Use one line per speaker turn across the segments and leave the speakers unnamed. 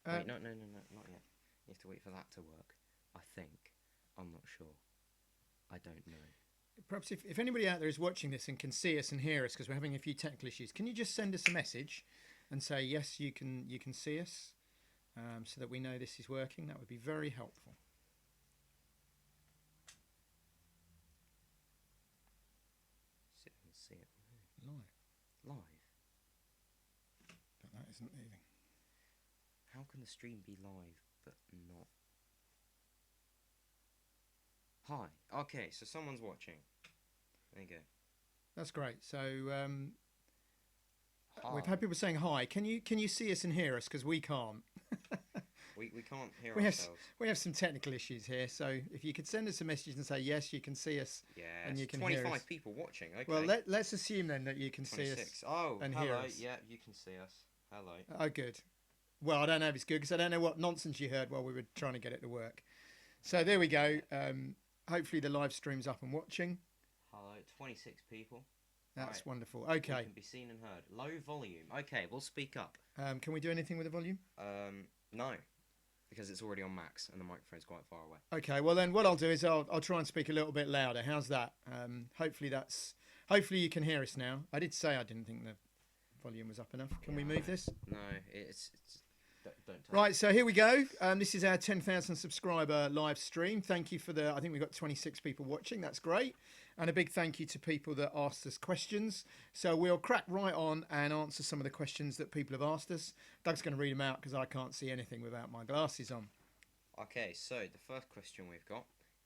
Wait, no, not yet. You have to wait for that to work. I think. I'm not sure. I don't know.
Perhaps if anybody out there is watching this and can see us and hear us, because we're having a few technical issues, can you just send us a message and say yes, you can see us, so that we know this is working? That would be very helpful.
Sit and see it.
Live,
Live.
but that isn't moving.
How can the stream be live but not? Hi. Okay, so someone's watching. There you go.
That's great. So
Hi.
we've had people saying hi. Can you see us and hear us? Because we can't.
We can't hear
we
ourselves.
We have some technical issues here. So if you could send us a message and say yes, you can see us.
Yeah.
And you can
25
hear us.
people watching. Okay.
Well, let's assume then that you can
26.
see us.
Oh,
and
hello.
hear us.
Yeah, you can see us. Hello.
Oh, good. Well, I don't know if it's good because I don't know what nonsense you heard while we were trying to get it to work. So there we go. Hopefully the live stream's up and watching.
Hello. 26 people.
That's
right.
wonderful. Okay.
We can be seen and heard. Low volume. Okay, we'll speak up.
Can we do anything with the volume?
No, because it's already on max and the microphone's quite far away.
Okay. Well, then what I'll do is I'll try and speak a little bit louder. How's that? Hopefully you can hear us now. I did say I didn't think the volume was up enough. Can we move this?
No, it's don't touch.
Right, so here we go. This is our 10,000 subscriber live stream. Thank you for I think we've got 26 people watching. That's great. And a big thank you to people that asked us questions. So we'll crack right on and answer some of the questions that people have asked us. Doug's going to read them out because I can't see anything without my glasses on.
Okay, so the first question we've got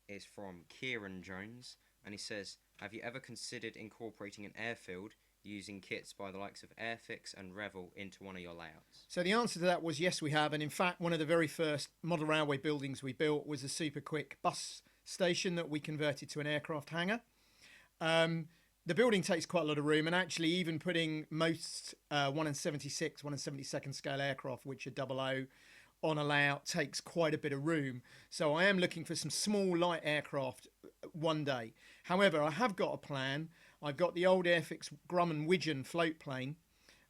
is from Kieran Jones, and he says, have you ever considered incorporating an airfield using kits by the likes of Airfix and Revel into one of your layouts?
So the answer to that was yes, we have. And in fact, one of the very first model railway buildings we built was a super quick bus station that we converted to an aircraft hangar. The building takes quite a lot of room, and actually even putting most 1 in 76, 1 in 72nd scale aircraft, which are 00, on a layout takes quite a bit of room. So I am looking for some small light aircraft one day. However, I have got a plan. I've got the old Airfix Grumman Widgeon float plane,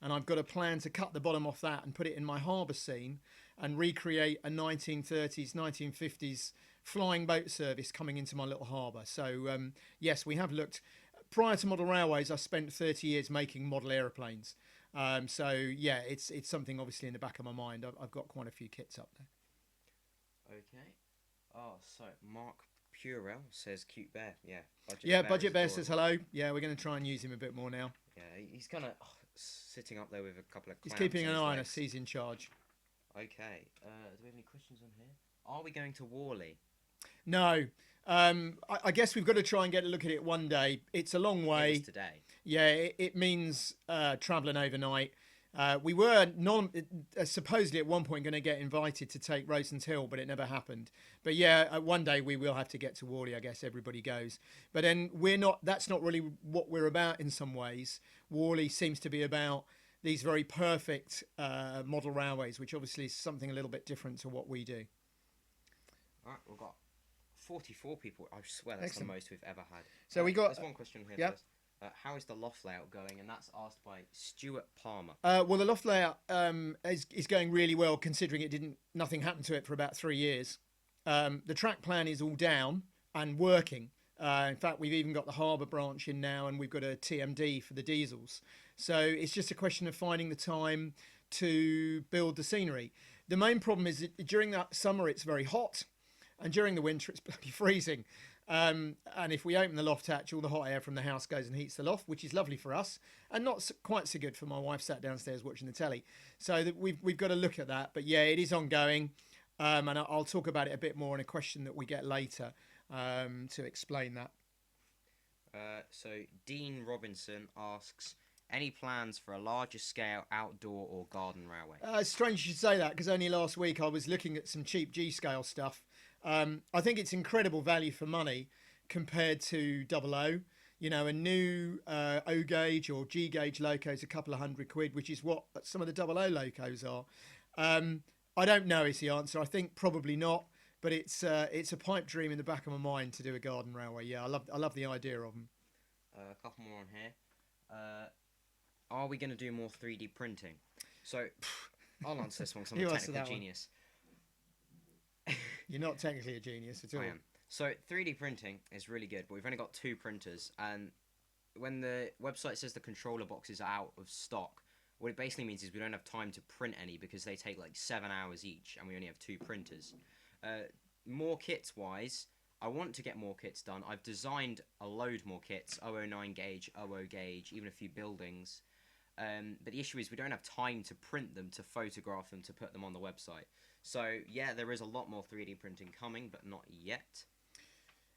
and I've got a plan to cut the bottom off that and put it in my harbour scene and recreate a 1930s, 1950s flying boat service coming into my little harbour. So yes, we have looked. Prior to model railways, I spent 30 years making model aeroplanes. So yeah, it's something obviously in the back of my mind. I've got quite a few kits up there.
Okay. Oh, so Mark Purell says cute bear. Yeah.
Budget Bear says hello. Yeah, we're going to try and use him a bit more now.
Yeah, he's kind of sitting up there with a couple of
He's
clamps
keeping
in
an
his
eye on
legs.
us. He's in charge.
Okay. Do we have any questions on here? Are we going to Worley?
No. I guess we've got to try and get a look at it one day. It's a long way.
It was today.
Yeah, it means travelling overnight. We were supposedly at one point going to get invited to take Rosens Hill, but it never happened. But yeah, one day we will have to get to Worley. I guess everybody goes. But then that's not really what we're about in some ways. Worley seems to be about these very perfect model railways, which obviously is something a little bit different to what we do.
All right, we've got 44 people. I swear that's
Excellent.
the most we've ever had.
So we got
there's one question here
yep.
first. How is the loft layout going? And that's asked by Stuart Palmer.
Well, the loft layout is going really well, considering nothing happened to it for about 3 years. The track plan is all down and working. In fact, we've even got the harbour branch in now, and we've got a TMD for the diesels. So it's just a question of finding the time to build the scenery. The main problem is that during that summer it's very hot, and during the winter it's bloody freezing. And if we open the loft hatch, all the hot air from the house goes and heats the loft, which is lovely for us, and not quite so good for my wife sat downstairs watching the telly. So we've got to look at that. But yeah, it is ongoing, and I'll talk about it a bit more in a question that we get later to explain that.
So Dean Robinson asks, any plans for a larger scale outdoor or garden railway?
It's strange you should say that, because only last week I was looking at some cheap G-scale stuff. I think it's incredible value for money compared to 00. You know, a new O gauge or G gauge loco is a couple of £100, which is what some of the 00 locos are. I don't know is the answer. I think probably not, but it's a pipe dream in the back of my mind to do a garden railway. Yeah, I love the idea of them.
A couple more on here. Are we going to do more 3D printing? So I'll answer this one because I'm
You
a
answer
technical
that one.
genius.
You're not technically a genius at all.
I am. So 3D printing is really good, but we've only got 2 printers, and when the website says the controller boxes are out of stock, what it basically means is we don't have time to print any because they take like 7 hours each, and we only have 2 printers. More kits wise, I want to get more kits done. I've designed a load more kits, 009 gauge, 00 gauge, even a few buildings. But the issue is we don't have time to print them, to photograph them, to put them on the website. So yeah, there is a lot more 3D printing coming, but not yet.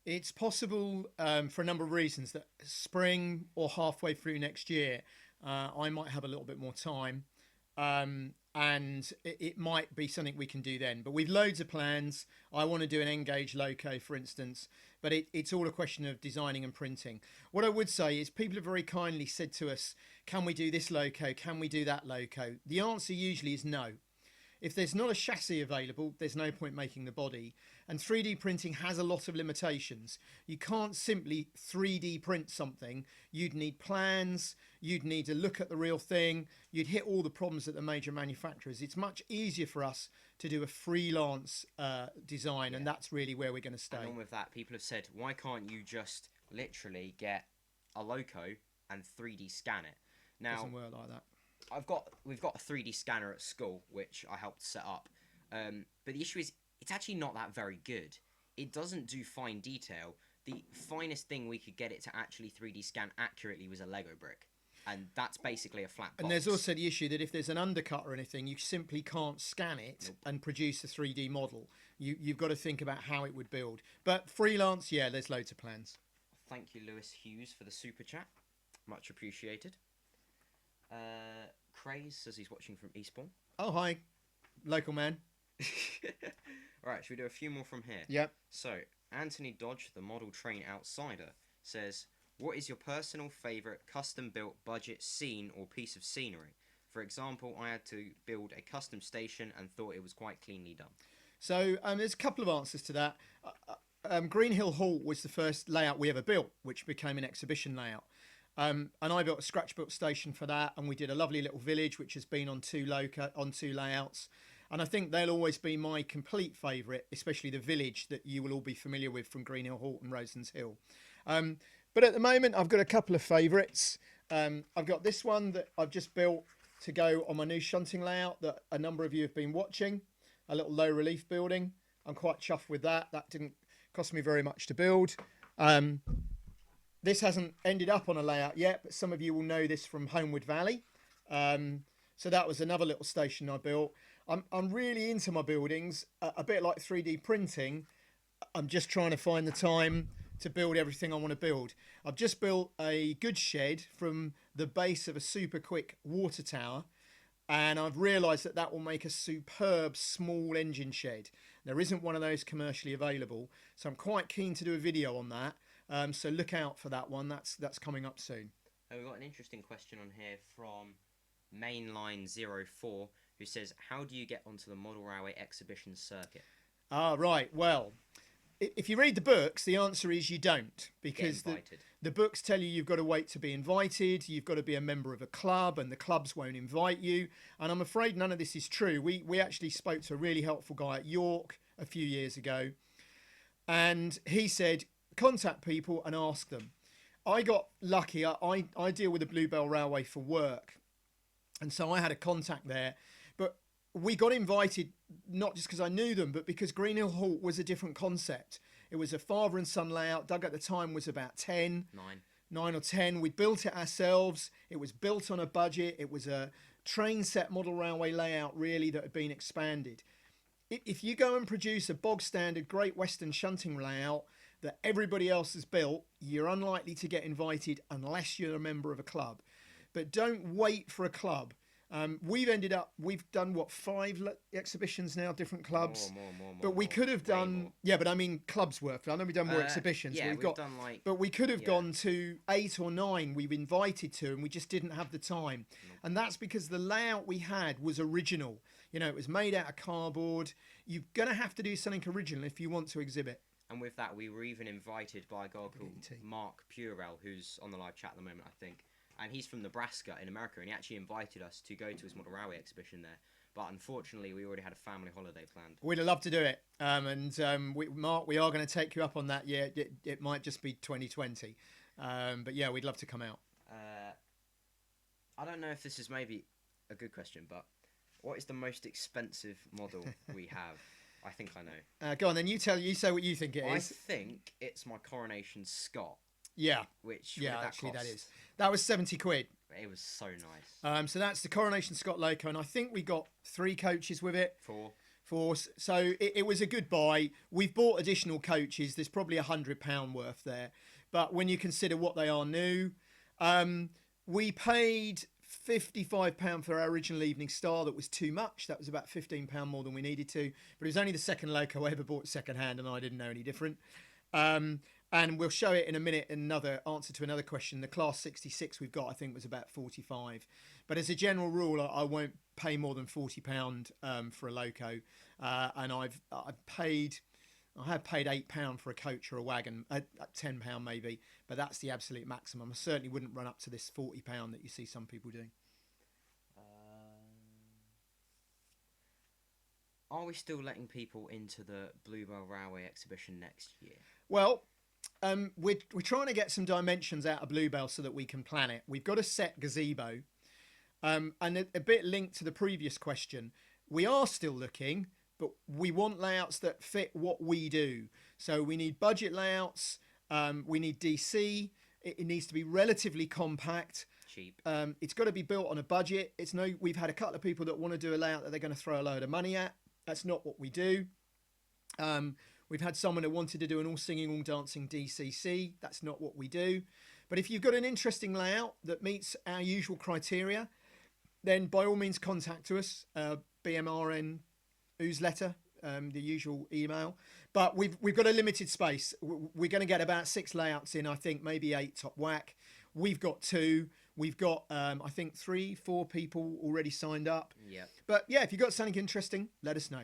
It's possible for a number of reasons that spring or halfway through next year, I might have a little bit more time, and it might be something we can do then. But we've loads of plans. I want to do an N-gauge Loco, for instance, but it's all a question of designing and printing. What I would say is people have very kindly said to us, can we do this Loco? Can we do that Loco? The answer usually is no. If there's not a chassis available, there's no point making the body. And 3D printing has a lot of limitations. You can't simply 3D print something. You'd need plans, you'd need to look at the real thing, you'd hit all the problems at the major manufacturers. It's much easier for us to do a freelance design, and that's really where we're going to stay.
And on with that, people have said, why can't you just literally get a Loco and 3D scan it? Now,
Doesn't work like that.
We've got a 3D scanner at school, which I helped set up. But the issue is, it's actually not that very good. It doesn't do fine detail. The finest thing we could get it to actually 3D scan accurately was a Lego brick. And that's basically a flat box.
And there's also the issue that if there's an undercut or anything, you simply can't scan it and produce a 3D model. You've got to think about how it would build. But freelance, yeah, there's loads of plans.
Thank you, Lewis Hughes, for the super chat. Much appreciated. Craze says he's watching from Eastbourne.
Oh, hi, local man.
Right, should we do a few more from here?
Yep.
So, Anthony Dodge, the model train outsider, says, what is your personal favourite custom-built budget scene or piece of scenery? For example, I had to build a custom station and thought it was quite cleanly done.
So there's a couple of answers to that. Green Hill Hall was the first layout we ever built, which became an exhibition layout. And I built a scratch-built station for that, and we did a lovely little village, which has been on 2 layouts. And I think they'll always be my complete favourite, especially the village that you will all be familiar with from Green Hill Hall and Rosens Hill. But at the moment, I've got a couple of favourites. I've got this one that I've just built to go on my new shunting layout that a number of you have been watching, a little low relief building. I'm quite chuffed with that. That didn't cost me very much to build. This hasn't ended up on a layout yet, but some of you will know this from Homewood Valley. So that was another little station I built. I'm really into my buildings, a bit like 3D printing. I'm just trying to find the time to build everything I want to build. I've just built a goods shed from the base of a super quick water tower, and I've realised that that will make a superb small engine shed. There isn't one of those commercially available, so I'm quite keen to do a video on that. So look out for that one. That's coming up soon.
We've got an interesting question on here from Mainline04, who says, how do you get onto the Model Railway exhibition circuit?
Ah, right. Well, if you read the books, the answer is you don't, because the books tell you you've got to wait to be invited, you've got to be a member of a club, and the clubs won't invite you. And I'm afraid none of this is true. We actually spoke to a really helpful guy at York a few years ago, and he said, contact people and ask them. I got lucky. I deal with the Bluebell Railway for work, and so I had a contact there. But we got invited not just because I knew them, but because Green Hill Hall was a different concept. It was a father and son layout. Doug at the time was about 9 or 10. We built it ourselves. It was built on a budget. It was a train set model railway layout, really, that had been expanded. If you go and produce a bog standard Great Western shunting layout that everybody else has built, you're unlikely to get invited unless you're a member of a club. But don't wait for a club. We've done what, 5 exhibitions now, different clubs. But we could have done, yeah, but I mean clubs worth. I know we've done more exhibitions.
Yeah, we've done like,
but we could have gone to 8 or 9 we've invited to, and we just didn't have the time. And that's because the layout we had was original. You know, it was made out of cardboard. You're going to have to do something original if you want to exhibit.
And with that, we were even invited by a guy called Mark Purell, who's on the live chat at the moment, I think. And he's from Nebraska in America, and he actually invited us to go to his model railway exhibition there. but unfortunately we already had a family holiday planned.
We'd have loved to do it. Mark, we are going to take you up on that. Yeah, it might just be 2020. But yeah, we'd love to come out.
I don't know if this is maybe a good question, but what is the most expensive model we have? I think I know.
Go on, then you say what you think it is.
I think it's my Coronation Scott.
Yeah.
Which
Actually that is. That was 70 quid.
It was so nice.
So that's the Coronation Scott Loco, and I think we got 3 coaches with it.
4.
So it was a good buy. We've bought additional coaches. There's probably £100 worth there. But when you consider what they are new, we paid £55 for our original Evening Star. That was too much. That was about £15 more than we needed to. But it was only the second Loco I ever bought second hand, and I didn't know any different. And we'll show it in a minute in another answer to another question. The Class 66 we've got, I think, was about 45. But as a general rule, I won't pay more than £40 for a Loco. And I have paid £8 for a coach or a wagon, £10 maybe. But that's the absolute maximum. I certainly wouldn't run up to this £40 that you see some people doing.
Are we still letting people into the Bluebell Railway exhibition next year?
Well, we're trying to get some dimensions out of Bluebell so that we can plan it. We've got a set gazebo, and a bit linked to the previous question. We are still looking, but we want layouts that fit what we do. So we need budget layouts. We need DC. It needs to be relatively compact.
Cheap.
It's got to be built on a budget. We've had a couple of people that want to do a layout that they're going to throw a load of money at. That's not what we do. We've had someone who wanted to do an all singing, all dancing DCC. That's not what we do. But if you've got an interesting layout that meets our usual criteria, then by all means contact us. BMRN newsletter, the usual email. But we've got a limited space. We're going to get about 6 layouts in, I think, maybe 8 top whack. We've got 2. We've got, I think, 3-4 people already signed up.
Yeah.
But yeah, if you've got something interesting, let us know.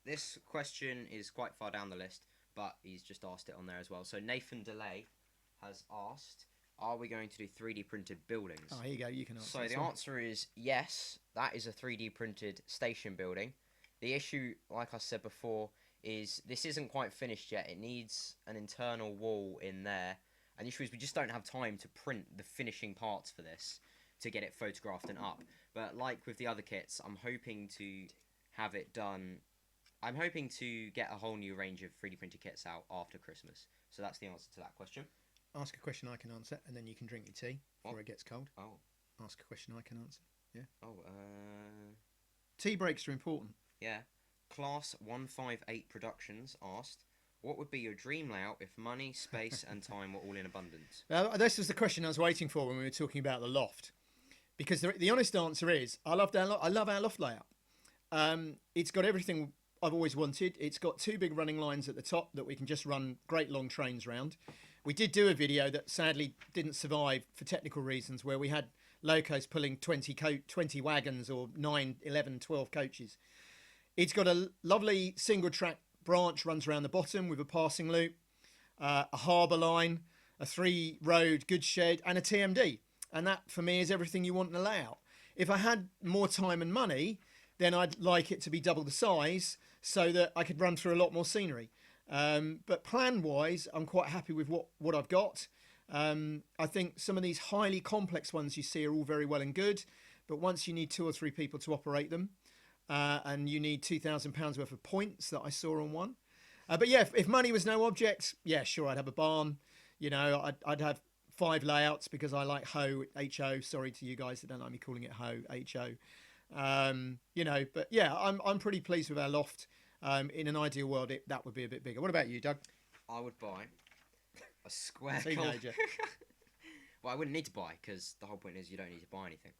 This question is quite far down the list, but he's just asked it on there as well. So Nathan DeLay has asked, are we going to do 3D printed buildings?
Oh, here you go. You can answer.
So the answer is yes, that is a 3D printed station building. The issue, like I said before, is this isn't quite finished yet. It needs an internal wall in there. And the issue is we just don't have time to print the finishing parts for this to get it photographed and up. But like with the other kits, I'm hoping to have it done. I'm hoping to get a whole new range of 3D printed kits out after Christmas. So that's the answer to that question.
Ask a question I can answer, and then you can drink your tea before it gets cold.
Oh.
Ask a question I can answer. Yeah.
Oh,
Tea breaks are important.
Yeah. Class 158 Productions asked, what would be your dream layout if money, space, and time were all in abundance?
This was the question I was waiting for when we were talking about the loft. Because the honest answer is, I love our loft layout. It's got everything I've always wanted. It's got 2 big running lines at the top that we can just run great long trains round. We did do a video that sadly didn't survive for technical reasons, where we had Locos pulling 20 wagons or 9, 11, 12 coaches. It's got a lovely single track branch runs around the bottom with a passing loop, a harbour line, a 3-road goods shed, and a TMD. And that, for me, is everything you want in a layout. If I had more time and money, then I'd like it to be double the size so that I could run through a lot more scenery. But plan-wise, I'm quite happy with what I've got. I think some of these highly complex ones you see are all very well and good, but once you need 2 or 3 people to operate them, and you need £2,000 worth of points that I saw on one. But yeah, if money was no object, yeah, sure, I'd have a barn. You know, I'd have 5 layouts because I like HO. Sorry to you guys that don't like me calling it HO. You know, but yeah, I'm pretty pleased with our loft. In an ideal world, that would be a bit bigger. What about you, Doug?
I would buy a square
teenager.
Well, I wouldn't need to buy because the whole point is you don't need to buy anything.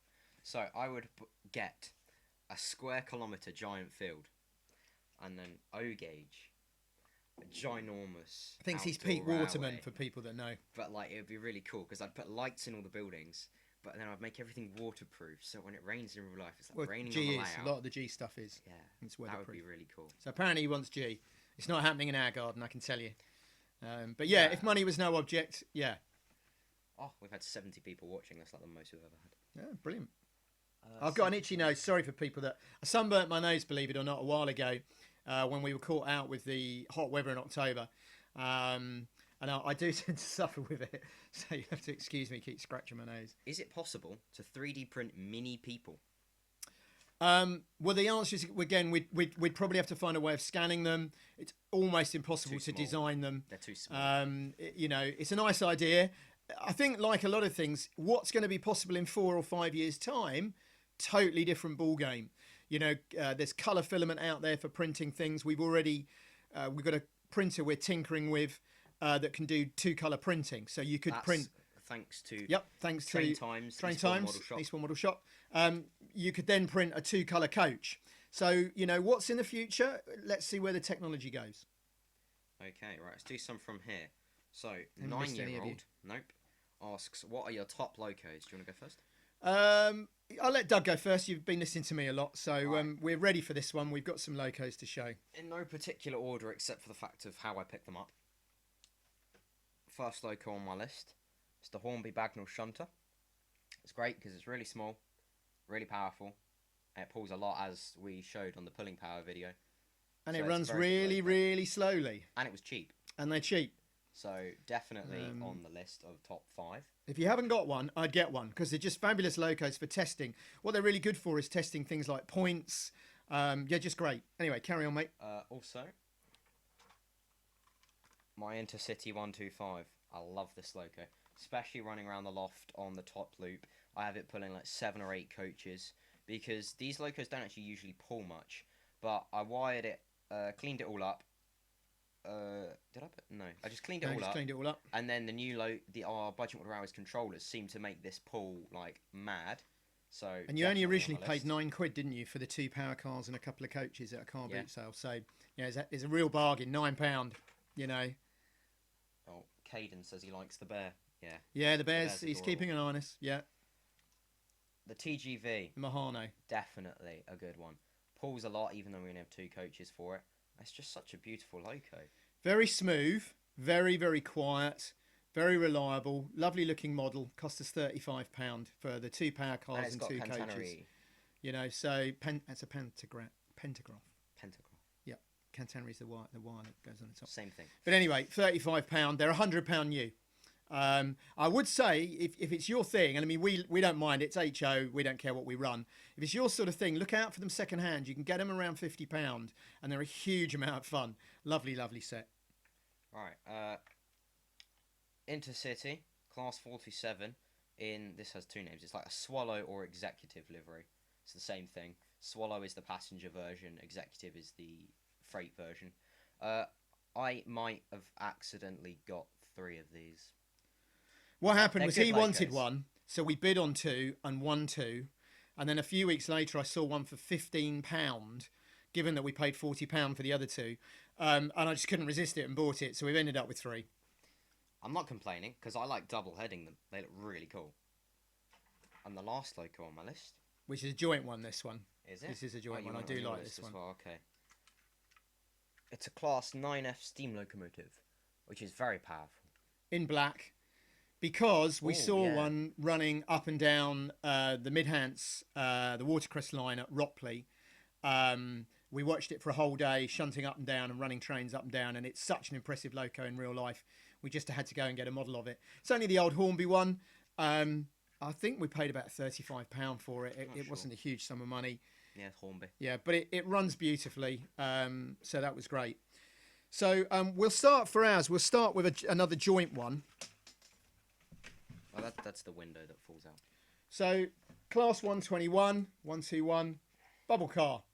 So I would get a square kilometre giant field, and then O-gauge, a ginormous.
Thinks he's
outdoor
Pete Waterman
railway.
for people that know.
But like, it would be really cool because I'd put lights in all the buildings, but then I'd make everything waterproof. So when it rains in real life, it's like raining
G
on the
is
layout.
A lot of the G stuff is.
Yeah,
it's weatherproof.
That would be really cool.
So apparently he wants G. It's not happening in our garden, I can tell you. But yeah, if money was no object, yeah.
Oh, we've had 70 people watching. That's like the most we've ever had.
Yeah, brilliant. I've got an itchy nose. Sorry for people that... I sunburnt my nose, believe it or not, a while ago when we were caught out with the hot weather in October. And I do tend to suffer with it. So you have to excuse me, keep scratching my nose.
Is it possible to 3D print mini people?
Well, the answer is, again, we'd probably have to find a way of scanning them. It's almost impossible to design them.
They're too small.
You know, it's a nice idea. I think, like a lot of things, what's going to be possible in 4 or 5 years' time, totally different ball game. You know, there's colour filament out there for printing things. We've got a printer we're tinkering with that can do 2-colour printing. So you could print...
Thanks to
Train Times, Eastbourne Model Shop. You could then print a 2-colour coach. So, you know, what's in the future? Let's see where the technology goes.
Okay, right, let's do some from here. So, 9-year-old, asks, what are your top locos? Do you want to go first?
I'll let Doug go first. You've been listening to me a lot, so we're ready for this one. We've got some locos to show.
In no particular order, except for the fact of how I picked them up. First loco on my list. It's the Hornby Bagnall Shunter. It's great because it's really small, really powerful, and it pulls a lot, as we showed on the pulling power video.
And so it runs really, really slowly.
And it was cheap.
And they're cheap.
So definitely on the list of top 5.
If you haven't got one, I'd get one because they're just fabulous locos for testing. What they're really good for is testing things like points. Yeah, just great. Anyway, carry on, mate.
Also, my Intercity 125. I love this loco. Especially running around the loft on the top loop. I have it pulling like 7 or 8 coaches because these locos don't actually usually pull much. But I wired it, cleaned it all up. Did I? No, I just cleaned it all up. And then the new our budget model hours controllers seem to make this pull like mad. So. And
you only originally paid £9, didn't you, for the 2 power cars and a couple of coaches at a car boot sale? So yeah, it's a real bargain. £9, you know.
Oh, Caden says he likes the bear. Yeah.
Yeah, the bear's he's keeping an eye on us. Yeah.
The TGV.
Mahano.
Definitely a good one. Pulls a lot, even though we only have 2 coaches for it. It's just such a beautiful loco. Very
smooth, very, very quiet, very reliable, lovely looking model. Cost us £35 for the 2 power cars and 2 coaches. You know, so it's a pentagraph. Yeah, Cantenary is the wire that goes on the top.
Same thing.
But anyway, £35. They're £100 new. I would say if it's your thing, and I mean we don't mind, it's HO, we don't care what we run. If it's your sort of thing, look out for them second hand. You can get them around £50 and they're a huge amount of fun. Lovely set.
Right, Intercity Class 47 this has 2 names. It's like a Swallow or Executive livery. It's the same thing. Swallow is the passenger version, Executive is the freight version. I might have accidentally got 3 of these.
What happened was he wanted one, so we bid on 2 and won 2, and then a few weeks later I saw one for £15, given that we paid £40 for the other 2, and I just couldn't resist it and bought it, so we've ended up with 3.
I'm not complaining, because I like double-heading them. They look really cool. And the last loco on my list...
Which is a joint one, this one.
Is it?
This is a joint one. I do like this one.
Well, okay. It's a Class 9F steam locomotive, which is very powerful.
In black. Because we saw one running up and down the Midhants, the Watercress line at Ropley. We watched it for a whole day, shunting up and down and running trains up and down, and it's such an impressive loco in real life. We just had to go and get a model of it. It's only the old Hornby one. I think we paid about £35 for it. It wasn't a huge sum of money.
Yeah, Hornby.
Yeah, but it runs beautifully, so that was great. So we'll start for ours. We'll start with another joint one.
Oh, that's the window that falls out.
So, Class 121, 121, bubble car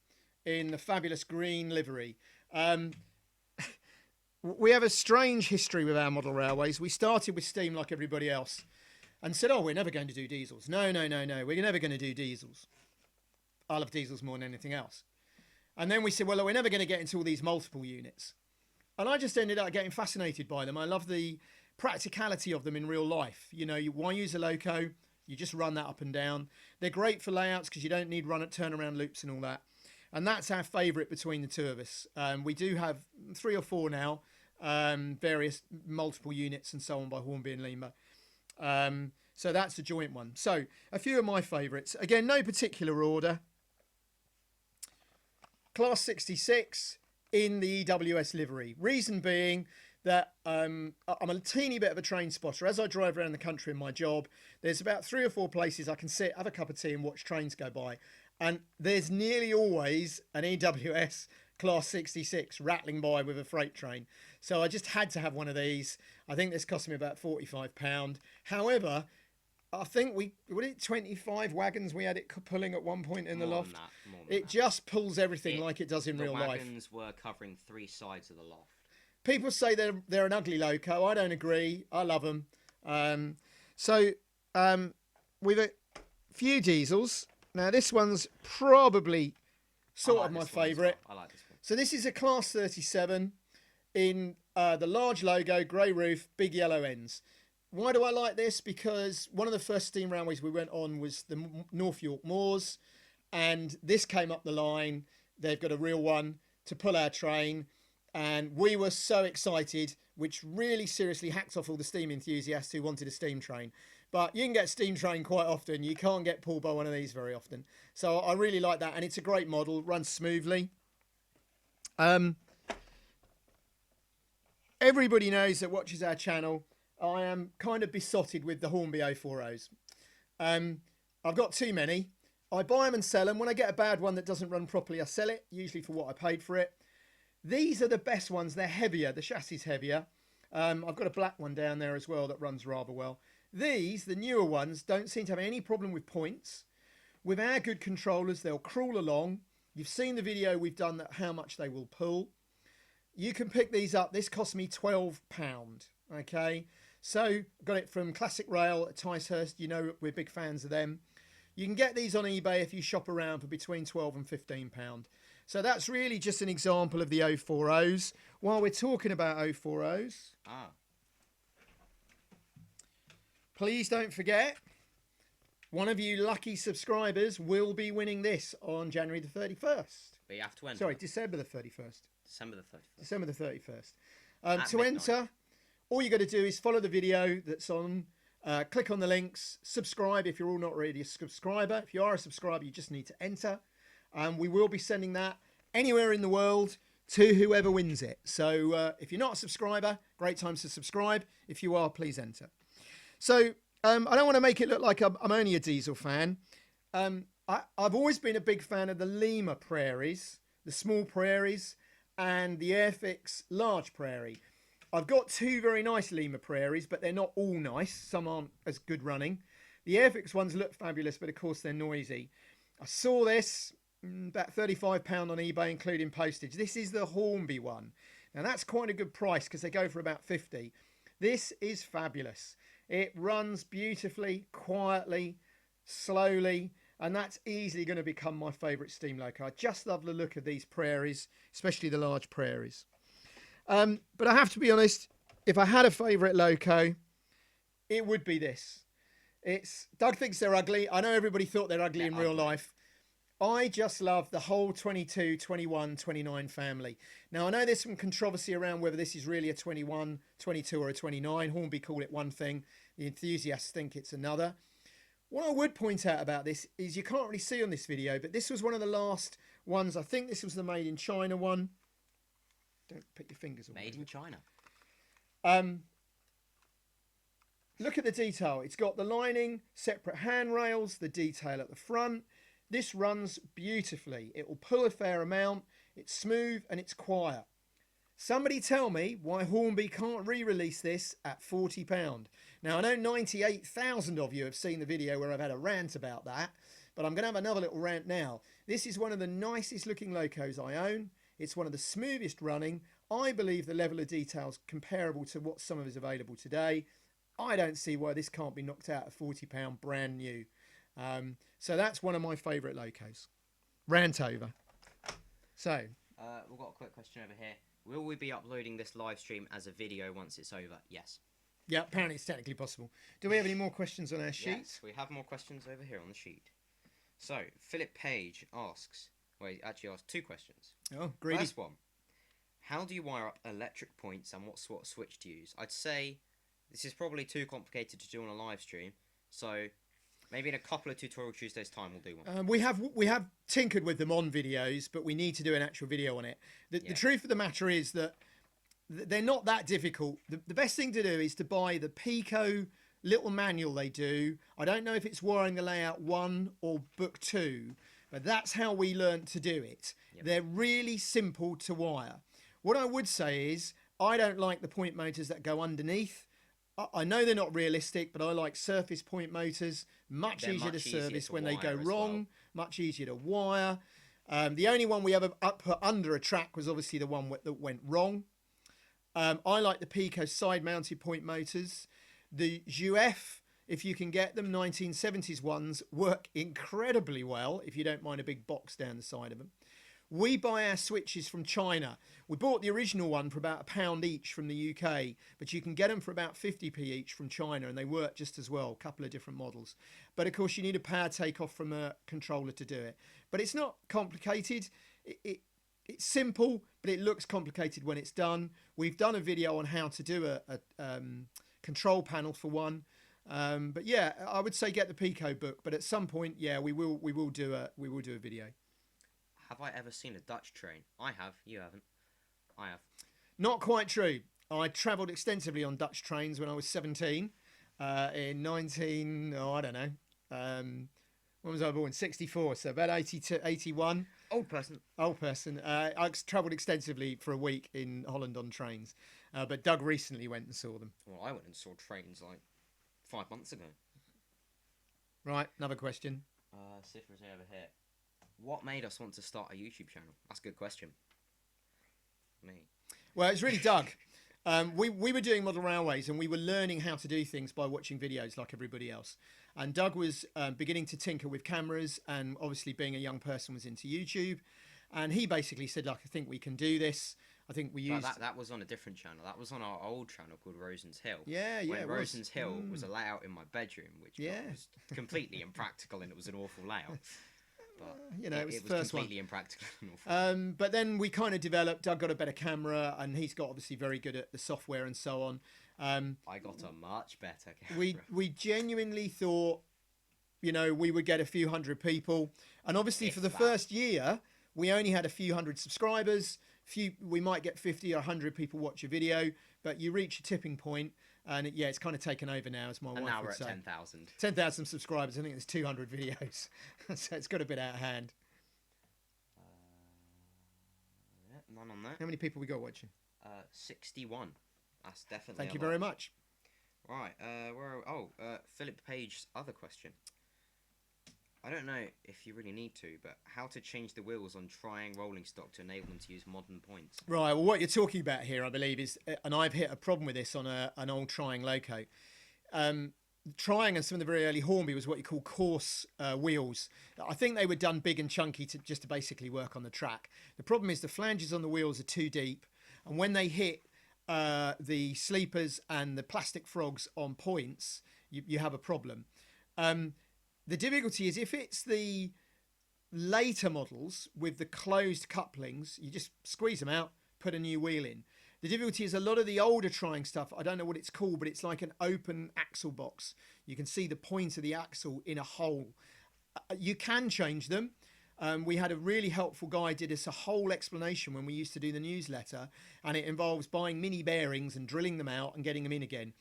in the fabulous green livery. We have a strange history with our model railways. We started with steam like everybody else and said, oh, we're never going to do diesels. No, we're never going to do diesels. I love diesels more than anything else. And then we said, well, we're never going to get into all these multiple units. And I just ended up getting fascinated by them. I love the practicality of them in real life. You know, why use a loco? You just run that up and down. They're great for layouts because you don't need turnaround loops and all that. And that's our favourite between the 2 of us. We do have 3 or 4 now, various multiple units and so on by Hornby and Lima. So that's a joint one. So a few of my favourites. Again, no particular order. Class 66 in the EWS livery. Reason being that I'm a teeny bit of a train spotter. As I drive around the country in my job, there's about 3 or 4 places I can sit, have a cup of tea and watch trains go by. And there's nearly always an EWS Class 66 rattling by with a freight train. So I just had to have one of these. I think this cost me about £45. However, I think we 25 wagons we had it pulling at one point in the loft. It just pulls everything like it does in real life.
The wagons were covering 3 sides of the loft.
People say they're an ugly loco. I don't agree. I love them. We've a few diesels. Now this one's probably sort of my favourite.
I like this one.
So this is a Class 37 in the large logo, grey roof, big yellow ends. Why do I like this? Because one of the first steam railways we went on was the North York Moors, and this came up the line. They've got a real one to pull our train, and we were so excited, which really seriously hacked off all the steam enthusiasts who wanted a steam train. But you can get a steam train quite often. You can't get pulled by one of these very often. So I really like that, and it's a great model, runs smoothly. Everybody knows that watches our channel, I am kind of besotted with the Hornby 040s. I've got too many. I buy them and sell them. When I get a bad one that doesn't run properly, I sell it, usually for what I paid for it. These are the best ones. They're heavier. The chassis is heavier. I've got a black one down there as well that runs rather well. These, the newer ones, don't seem to have any problem with points. With our good controllers, they'll crawl along. You've seen the video we've done that how much they will pull. You can pick these up. This cost me £12. Okay. So got it from Classic Rail at Ticehurst. You know we're big fans of them. You can get these on eBay if you shop around for between £12 and £15. So that's really just an example of the 040s. While we're talking about 040s, please don't forget, one of you lucky subscribers will be winning this on January the 31st.
But you have to enter.
Sorry, December the 31st.
December the 31st.
December the 31st. To
midnight.
enter, all you got to do is follow the video that's on, click on the links, subscribe if you're all not already a subscriber. If you are a subscriber, you just need to enter. We will be sending that anywhere in the world to whoever wins it. So if you're not a subscriber, great time to subscribe. If you are, please enter. So I don't want to make it look like I'm only a diesel fan. I've always been a big fan of the Lima Prairies, the small prairies, and the Airfix large prairie. I've got 2 very nice Lima Prairies, but they're not all nice. Some aren't as good running. The Airfix ones look fabulous, but of course they're noisy. I saw this about £35 on eBay, including postage. This is the Hornby one. Now that's quite a good price because they go for about 50. This is fabulous. It runs beautifully, quietly, slowly, and that's easily going to become my favourite steam loco. I just love the look of these prairies, especially the large prairies. But I have to be honest, if I had a favourite loco, it would be this. Doug thinks they're ugly. I know everybody thought they're ugly in real life. I just love the whole 22, 21, 29 family. Now, I know there's some controversy around whether this is really a 21, 22 or a 29. Hornby call it one thing. The enthusiasts think it's another. What I would point out about this is you can't really see on this video, but this was one of the last ones. I think this was the Made in China one. Don't put your fingers on it.
Made in China.
Look at the detail. It's got the lining, separate handrails, the detail at the front. This runs beautifully. It will pull a fair amount. It's smooth and it's quiet. Somebody tell me why Hornby can't re-release this at £40. Now, I know 98,000 of you have seen the video where I've had a rant about that, but I'm going to have another little rant now. This is one of the nicest looking locos I own. It's one of the smoothest running. I believe the level of detail is comparable to what some of is available today. I don't see why this can't be knocked out at £40 brand new. So that's one of my favourite locos. Rant over. So
we've got a quick question over here. Will we be uploading this live stream as a video once it's over? Yes.
Yeah, apparently it's technically possible. Do we have any more questions on our sheet?
Yes, we have more questions over here on the sheet. So, Philip Page asks, well, he actually asked 2 questions.
Oh, greedy.
First one, how do you wire up electric points and what sort of switch to use? I'd say this is probably too complicated to do on a live stream, So maybe in a couple of Tutorial Tuesdays time we'll do one.
We have tinkered with them on videos, but we need to do an actual video on it. The truth of the matter is that they're not that difficult. The best thing to do is to buy the Pico little manual they do. I don't know if it's Wiring the Layout 1 or Book 2, but that's how we learned to do it. Yep. They're really simple to wire. What I would say is I don't like the point motors that go underneath. I know they're not realistic, but I like surface point motors. Much easier to service when they go wrong, much easier to wire. The only one we ever put under a track was obviously the one that went wrong. I like the Pico side-mounted point motors. The UF, if you can get them, 1970s ones, work incredibly well if you don't mind a big box down the side of them. We buy our switches from China. We bought the original one for about £1 each from the UK, but you can get them for about 50p each from China, and they work just as well, a couple of different models. But of course, you need a power takeoff from a controller to do it. But it's not complicated. It's simple, but it looks complicated when it's done. We've done a video on how to do a control panel for one. But yeah, I would say get the Pico book. But at some point, yeah, we will do a video.
Have I ever seen a Dutch train? I have. You haven't. I have.
Not quite true. I travelled extensively on Dutch trains when I was 17. In 19, I don't know. When was I born? 64, so about 82, 81.
Old person.
I travelled extensively for a week in Holland on trains. But Doug recently went and saw them.
Well, I went and saw trains like 5 months ago.
Right, another question.
Cypher's over here. What made us want to start a YouTube channel? That's a good question. Me.
Well, it's really Doug. We were doing model railways and we were learning how to do things by watching videos like everybody else. And Doug was beginning to tinker with cameras, and obviously being a young person was into YouTube. And he basically said, like, I think we can do this. I think we used...
That was on a different channel. That was on our old channel called Rosen's Hill.
Yeah.
When Rosen's Hill was a layout in my bedroom, which was completely impractical, and it was an awful layout. But
it was the first
completely
one.
Impractical.
But then we kind of developed. Doug got a better camera, and he's got obviously very good at the software and so on.
I got a much better camera.
We genuinely thought, we would get a few hundred people, and obviously for the first year we only had a few hundred subscribers. We might get 50 or 100 people watch a video, but you reach a tipping point. And it's kind of taken over now, as my wife would say.
And now we're at 10,000.
10,000 subscribers. I think there's 200 videos. So it's got a bit out of hand.
None on that.
How many people we got watching?
61. That's definitely
Thank you very much.
Right. Philip Page's other question. I don't know if you really need to, but how to change the wheels on trying rolling stock to enable them to use modern points?
Right, well, what you're talking about here, I believe, is, and I've hit a problem with this on an old Trying Loco. Trying and some of the very early Hornby was what you call coarse wheels. I think they were done big and chunky just to basically work on the track. The problem is the flanges on the wheels are too deep, and when they hit the sleepers and the plastic frogs on points, you have a problem. The difficulty is if it's the later models with the closed couplings, you just squeeze them out, put a new wheel in. The difficulty is a lot of the older Trying stuff, I don't know what it's called, but it's like an open axle box. You can see the point of the axle in a hole. You can change them. We had a really helpful guy did us a whole explanation when we used to do the newsletter, and it involves buying mini bearings and drilling them out and getting them in again.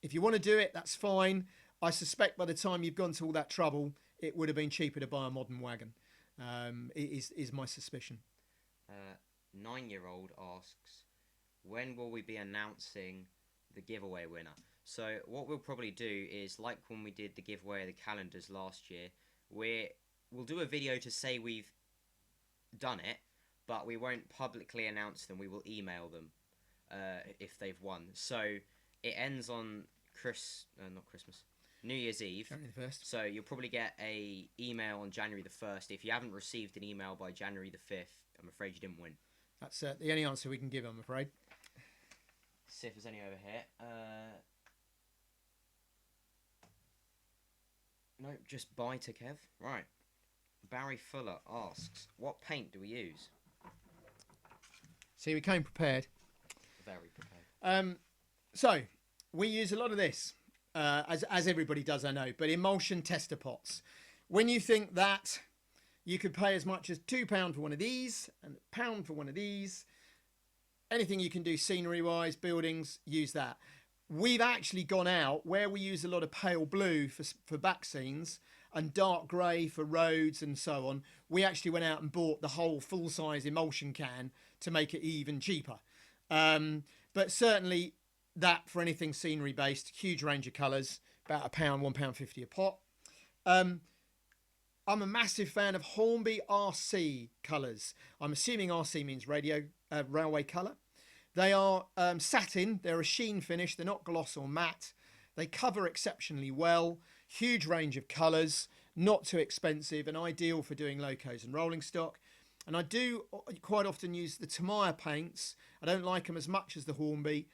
If you want to do it, that's fine. I suspect by the time you've gone to all that trouble, it would have been cheaper to buy a modern wagon. Is my suspicion.
9-year-old asks, when will we be announcing the giveaway winner? So what we'll probably do is, like when we did the giveaway of the calendars last year, we'll do a video to say we've done it, but we won't publicly announce them. We will email them if they've won. So it ends on New Year's Eve.
January the 1st.
So you'll probably get a email on January the 1st. If you haven't received an email by January the 5th, I'm afraid you didn't win.
That's the only answer we can give, I'm afraid.
See if there's any over here. No, just bye to Kev. Right. Barry Fuller asks, what paint do we use?
See, we came prepared.
Very prepared.
So, we use a lot of this. as everybody does, I know, but emulsion tester pots. When you think that you could pay as much as £2 for one of these and £1 for one of these, anything you can do scenery wise, buildings, use that. We've actually gone out where we use a lot of pale blue for back scenes and dark grey for roads and so on. We actually went out and bought the whole full size emulsion can to make it even cheaper. But certainly that for anything scenery based, huge range of colours, about £1, £1.50 a pot. I'm a massive fan of Hornby RC colours. I'm assuming RC means railway colour. They are satin, they're a sheen finish, they're not gloss or matte. They cover exceptionally well, huge range of colours, not too expensive and ideal for doing locos and rolling stock. And I do quite often use the Tamiya paints. I don't like them as much as the Hornby,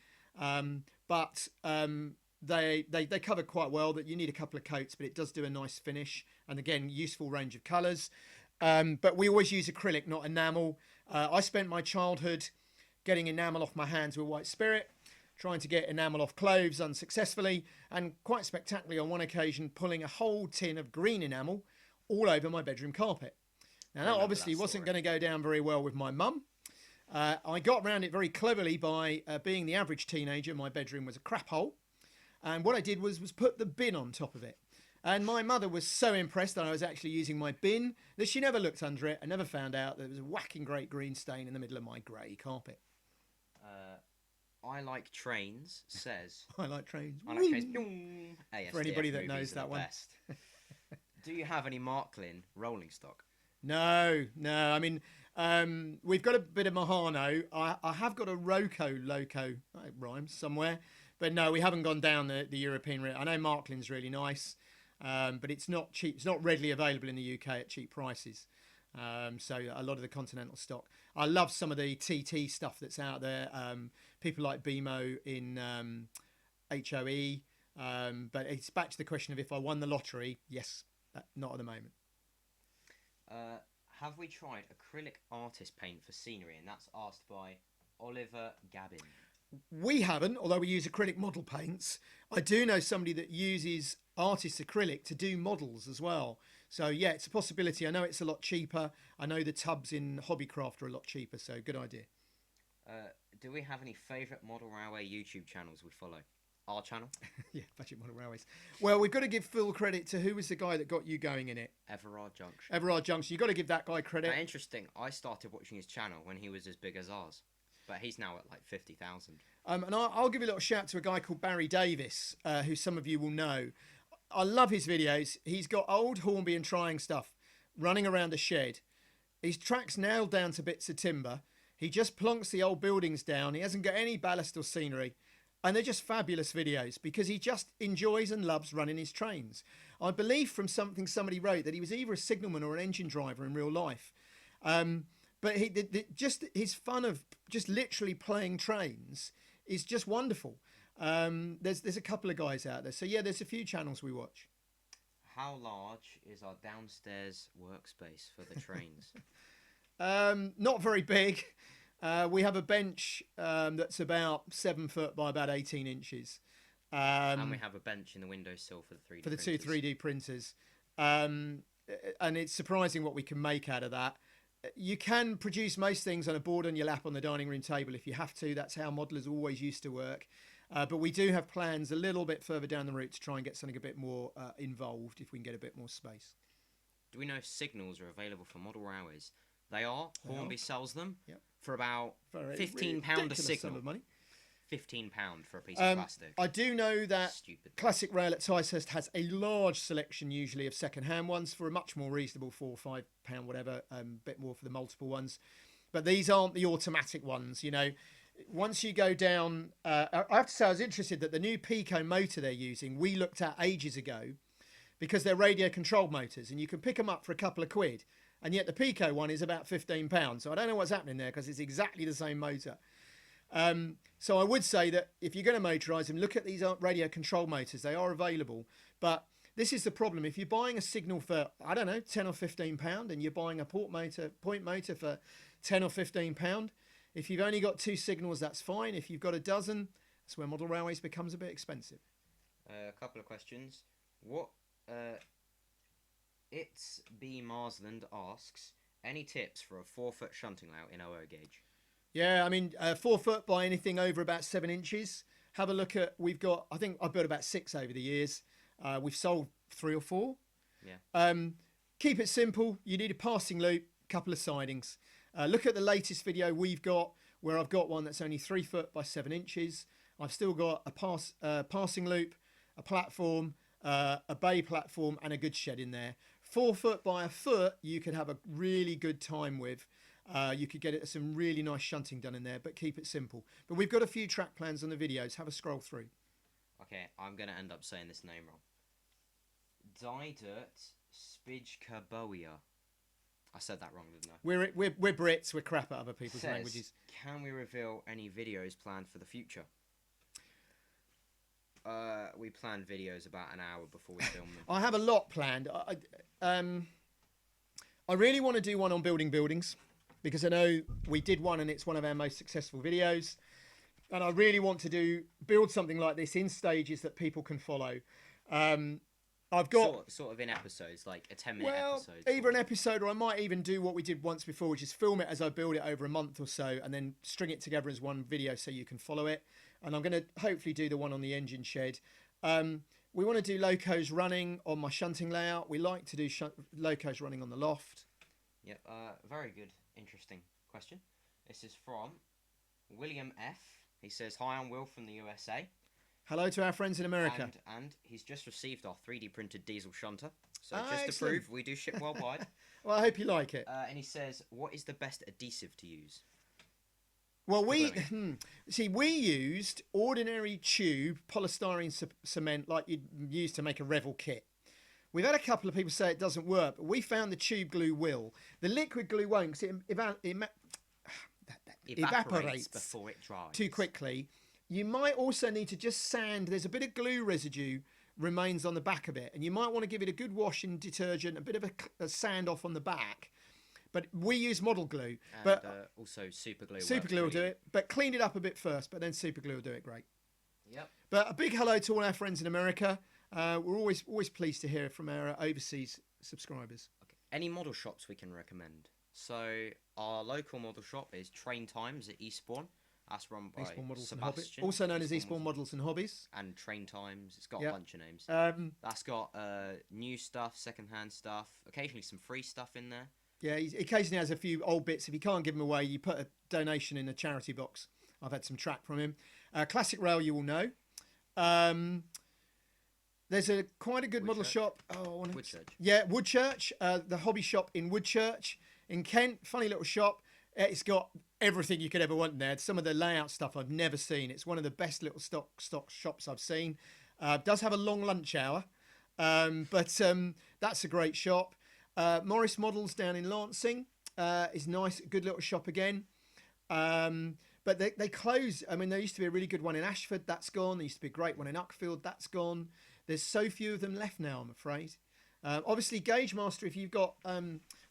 but they cover quite well. That you need a couple of coats, but it does do a nice finish. And again, useful range of colours. But we always use acrylic, not enamel. I spent my childhood getting enamel off my hands with white spirit, trying to get enamel off clothes unsuccessfully, and quite spectacularly on one occasion pulling a whole tin of green enamel all over my bedroom carpet. Now that obviously wasn't going to go down very well with my mum. I got around it very cleverly by being the average teenager. My bedroom was a crap hole, and what I did was put the bin on top of it. And my mother was so impressed that I was actually using my bin that she never looked under it and never found out that there was a whacking great green stain in the middle of my grey carpet.
I like trains says.
I like trains.
I like trains.
For anybody that knows that one.
Do you have any Marklin rolling stock?
No. I mean, we've got a bit of Mahano. I have got a Loco, it rhymes somewhere. But no, we haven't gone down the European route. I know Marklin's really nice, but it's not cheap. It's not readily available in the UK at cheap prices. So a lot of the continental stock. I love some of the TT stuff that's out there. People like BMO in HOE. But it's back to the question of if I won the lottery. Yes, not at the moment.
Have we tried acrylic artist paint for scenery? And that's asked by Oliver Gabbin.
We haven't, although we use acrylic model paints. I do know somebody that uses artist acrylic to do models as well. So yeah, it's a possibility. I know it's a lot cheaper. I know the tubs in Hobbycraft are a lot cheaper, so good idea.
Do we have any favourite model railway YouTube channels we follow? Our channel?
Yeah, Budget Model Railways. Well, we've got to give full credit to who was the guy that got you going in it?
Everard Junction.
Everard Junction. You've got to give that guy credit.
Interesting. I started watching his channel when he was as big as ours. But he's now at like 50,000.
And I'll give you a little shout to a guy called Barry Davis, who some of you will know. I love his videos. He's got old Hornby and trying stuff running around a shed. His track's nailed down to bits of timber. He just plonks the old buildings down. He hasn't got any ballast or scenery. And they're just fabulous videos because he just enjoys and loves running his trains. I believe from something somebody wrote that he was either a signalman or an engine driver in real life. But just his fun of just literally playing trains is just wonderful. There's a couple of guys out there. So yeah, there's a few channels we watch.
How large is our downstairs workspace for the trains?
Not very big. We have a bench that's about 7 foot by about 18 inches.
And we have a bench in the windowsill for the 3D
for the
printers.
two 3D printers. And it's surprising what we can make out of that. You can produce most things on a board on your lap on the dining room table if you have to. That's how modelers always used to work. But we do have plans a little bit further down the route to try and get something a bit more involved if we can get a bit more space.
Do we know if signals are available for model railways? They are. Hornby sells them for about £15 a signal.
Sum of money.
£15 for a piece of plastic.
I do know that
Stupid.
Classic Rail at Ticehurst has a large selection usually of second-hand ones for a much more reasonable £4 or £5 whatever, bit more for the multiple ones. But these aren't the automatic ones, you know. Once you go down, I have to say I was interested that the new Pico motor they're using, we looked at ages ago because they're radio controlled motors and you can pick them up for a couple of quid. And yet the Pico one is about £15. So I don't know what's happening there because it's exactly the same motor. So I would say that if you're going to motorise them, look at these radio control motors. They are available. But this is the problem. If you're buying a signal for, I don't know, £10 or £15 and you're buying a point motor for £10 or £15, if you've only got 2 signals, that's fine. If you've got a dozen, that's where model railways becomes a bit expensive.
A couple of questions. What? It's B Marsland asks, any tips for a 4-foot shunting layout in 00 gauge?
Yeah, I mean, 4 foot by anything over about 7 inches. Have a look at, we've got, I think I've built about 6 over the years. We've sold 3 or 4.
Yeah.
Keep it simple. You need a passing loop, couple of sidings. Look at the latest video we've got, where I've got one that's only 3 foot by 7 inches. I've still got a passing loop, a platform, a bay platform, and a goods shed in there. 4 foot by a foot, you could have a really good time with. You could get some really nice shunting done in there, but keep it simple. But we've got a few track plans on the videos. Have a scroll through.
Okay, I'm going to end up saying this name wrong. Didert Spijkaboia. I said that wrong, didn't I?
We're Brits. We're crap at other people's languages.
Can we reveal any videos planned for the future? We plan videos about an hour before we film them.
I have a lot planned. I really want to do one on building buildings, because I know we did one and it's one of our most successful videos. And I really want to build something like this in stages that people can follow. I've got
sort of in episodes, like a 10-minute episode.
Either an episode, or I might even do what we did once before, which is film it as I build it over a month or so, and then string it together as one video so you can follow it. And I'm going to hopefully do the one on the engine shed. We want to do Locos running on my shunting layout. We like to do Locos running on the loft.
Yep, very good, interesting question. This is from William F. He says, hi, I'm Will from the USA.
Hello to our friends in America.
And he's just received our 3D printed diesel shunter. So just
excellent.
to prove, we do ship worldwide.
Well, I hope you like it.
And he says, what is the best adhesive to use?
Well, we used ordinary tube polystyrene cement like you'd use to make a Revel kit. We've had a couple of people say it doesn't work, but we found the tube glue will. The liquid glue won't, because it evaporates
before it dries
too quickly. You might also need to just sand. There's a bit of glue residue remains on the back of it, and you might want to give it a good wash in detergent, a bit of a sand off on the back. But we use model glue.
And
but
also super glue.
Super glue will do it, but clean it up a bit first, but then super glue will do it great.
Yep.
But a big hello to all our friends in America. We're always pleased to hear from our overseas subscribers.
Okay. Any model shops we can recommend? So our local model shop is Train Times at Eastbourne. That's run by Sebastian.
Also known as Eastbourne Models and Hobbies.
And Train Times. It's got a bunch of names. That's got new stuff, second-hand stuff, occasionally some free stuff in there.
Yeah, he occasionally has a few old bits. If you can't give them away, you put a donation in a charity box. I've had some track from him. Classic Rail, you will know. There's quite a good model shop.
Woodchurch.
Yeah, Woodchurch. The hobby shop in Woodchurch in Kent. Funny little shop. It's got everything you could ever want in there. Some of the layout stuff I've never seen. It's one of the best little stock shops I've seen. Does have a long lunch hour, but that's a great shop. Morris Models down in Lancing is nice, good little shop again. But they close. I mean, there used to be a really good one in Ashford. That's gone. There used to be a great one in Uckfield. That's gone. There's so few of them left now, I'm afraid. Obviously, Gauge Master, if you've got,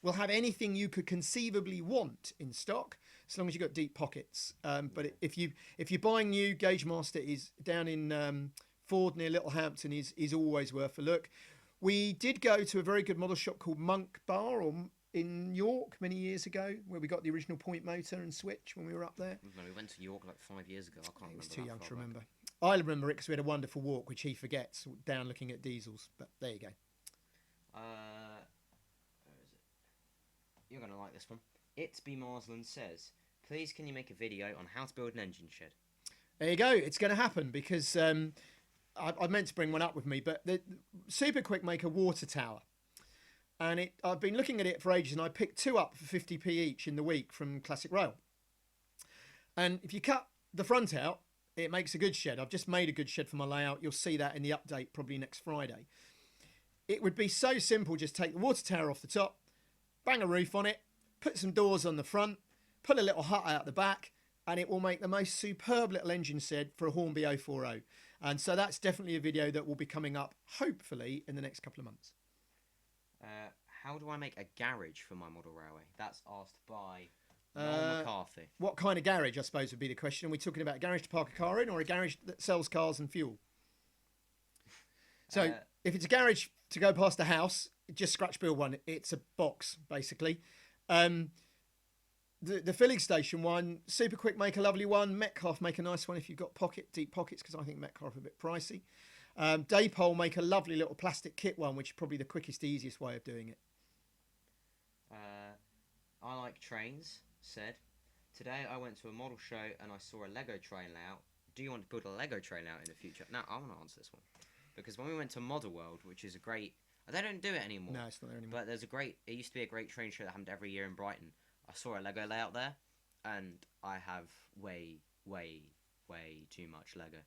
will have anything you could conceivably want in stock, as long as you've got deep pockets. But if you're buying new, Gauge Master is down in Ford near Littlehampton is always worth a look. We did go to a very good model shop called Monk Bar in York many years ago, where we got the original point motor and switch when we were up there.
No, we went to York like 5 years ago. I can't remember.
He was too young to remember. I remember it because we had a wonderful walk, which he forgets, down looking at diesels. But there you go.
Where is it? You're going to like this one. It's B. Marsland says, please can you make a video on how to build an engine shed?
There you go. It's going to happen because I meant to bring one up with me, but the Super Quick make a water tower. And I've been looking at it for ages, and I picked 2 up for 50p each in the week from Classic Rail. And if you cut the front out, it makes a good shed. I've just made a good shed for my layout. You'll see that in the update probably next Friday. It would be so simple. Just take the water tower off the top, bang a roof on it, put some doors on the front, put a little hut out the back, and it will make the most superb little engine shed for a Hornby 040. And so that's definitely a video that will be coming up, hopefully, in the next couple of months.
How do I make a garage for my model railway? That's asked by Noel McCarthy.
What kind of garage, I suppose, would be the question. Are we talking about a garage to park a car in, or a garage that sells cars and fuel? So if it's a garage to go past a house, just scratch build one. It's a box, basically. The filling station one, super quick, make a lovely one. Metcalf, make a nice one if you've got deep pockets, because I think Metcalf are a bit pricey. Daypole, make a lovely little plastic kit one, which is probably the quickest, easiest way of doing it.
I like trains, said. Today I went to a model show and I saw a Lego train layout. Do you want to build a Lego train layout in the future? Now, I want to answer this one. Because when we went to Model World, which is a great... They don't do it anymore.
No, it's not there anymore.
But there's a great... It used to be a great train show that happened every year in Brighton. I saw a Lego layout there, and I have way too much Lego.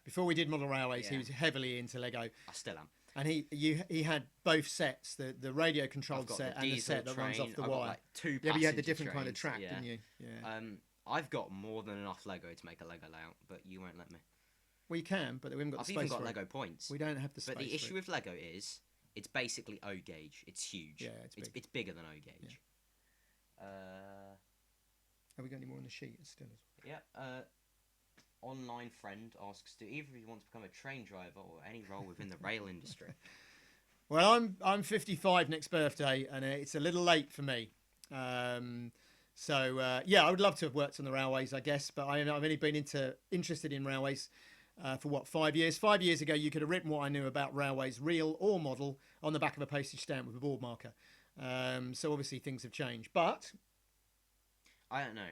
Before we did model railways, he was heavily into Lego.
I still am.
And he had both sets, the radio controlled set and the set that runs off the wire.
Like two
but you had the
passenger
different kind of
trains,
track, didn't you? Yeah.
I've got more than enough Lego to make a Lego layout, but you won't let me.
We can, but we haven't got the space.
I've even got
for
Lego
it.
points.
We don't have the space.
But the issue with Lego is it's basically O gauge. It's huge.
Yeah,
it's bigger than O gauge.
Yeah. Have we got any more on the sheet? It's still as well.
Yeah. Online friend asks, do either of you want to become a train driver or any role within the rail industry?
Well, I'm 55 next birthday, and it's a little late for me. So I would love to have worked on the railways, I guess, but I've only been interested in railways for 5 years. 5 years ago, you could have written what I knew about railways, real or model, on the back of a postage stamp with a board marker. So obviously things have changed, but
I don't know.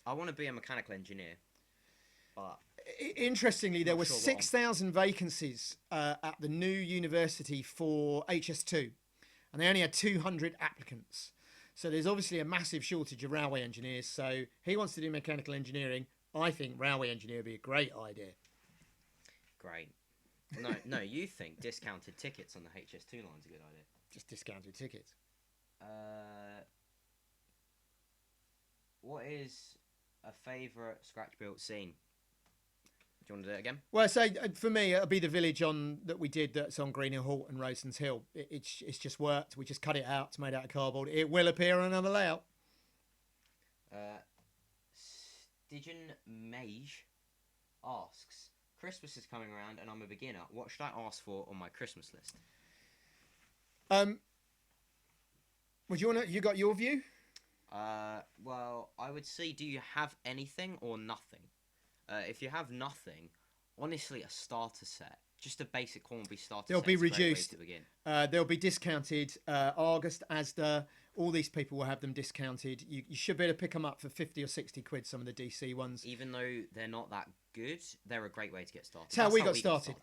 I want to be a mechanical engineer, but
interestingly, there were 6,000 vacancies at the new university for HS2, and they only had 200 applicants. So there's obviously a massive shortage of railway engineers. So he wants to do mechanical engineering. I think railway engineer would be a great idea.
Great. No, you think discounted tickets on the HS2 line's a good idea?
Just discounted tickets.
What is a favourite scratch-built scene? Do you want to do it again?
Well, I say for me, it'll be the village that we did that's on Greenhill Halt and Rosens Hill. It's just worked. We just cut it out. It's made out of cardboard. It will appear on another layout.
Stigen Mage asks, Christmas is coming around and I'm a beginner. What should I ask for on my Christmas list?
Would you want to? You got your view?
Well, I would say, do you have anything or nothing? If you have nothing, honestly, a starter set, just a basic Hornby starter
They'll
set.
be
is a great way
reduced.
to begin.
They'll be discounted. August, Asda, all these people will have them discounted. You should be able to pick them up for 50 or 60 quid, some of the DC ones.
Even though they're not that good, they're a great way to get started.
That's how we got started.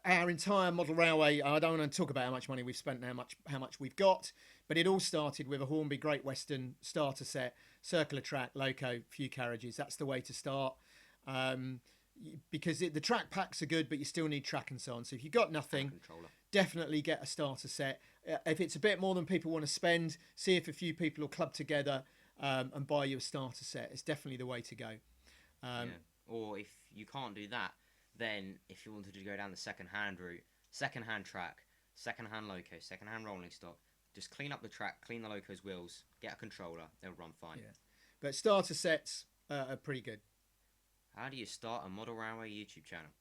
Our entire model railway, I don't want to talk about how much money we've spent and how much we've got, but it all started with a Hornby Great Western starter set, circular track, loco, few carriages. That's the way to start. Because the track packs are good, but you still need track and so on. So if you've got nothing, definitely get a starter set. If it's a bit more than people want to spend, see if a few people will club together and buy you a starter set. It's definitely the way to go.
Or if you can't do that, then if you wanted to go down the second-hand route, second-hand track, second-hand loco, second-hand rolling stock, just clean up the track, clean the loco's wheels, get a controller, they'll run fine.
Yeah. But starter sets are pretty good.
How do you start a model railway YouTube channel?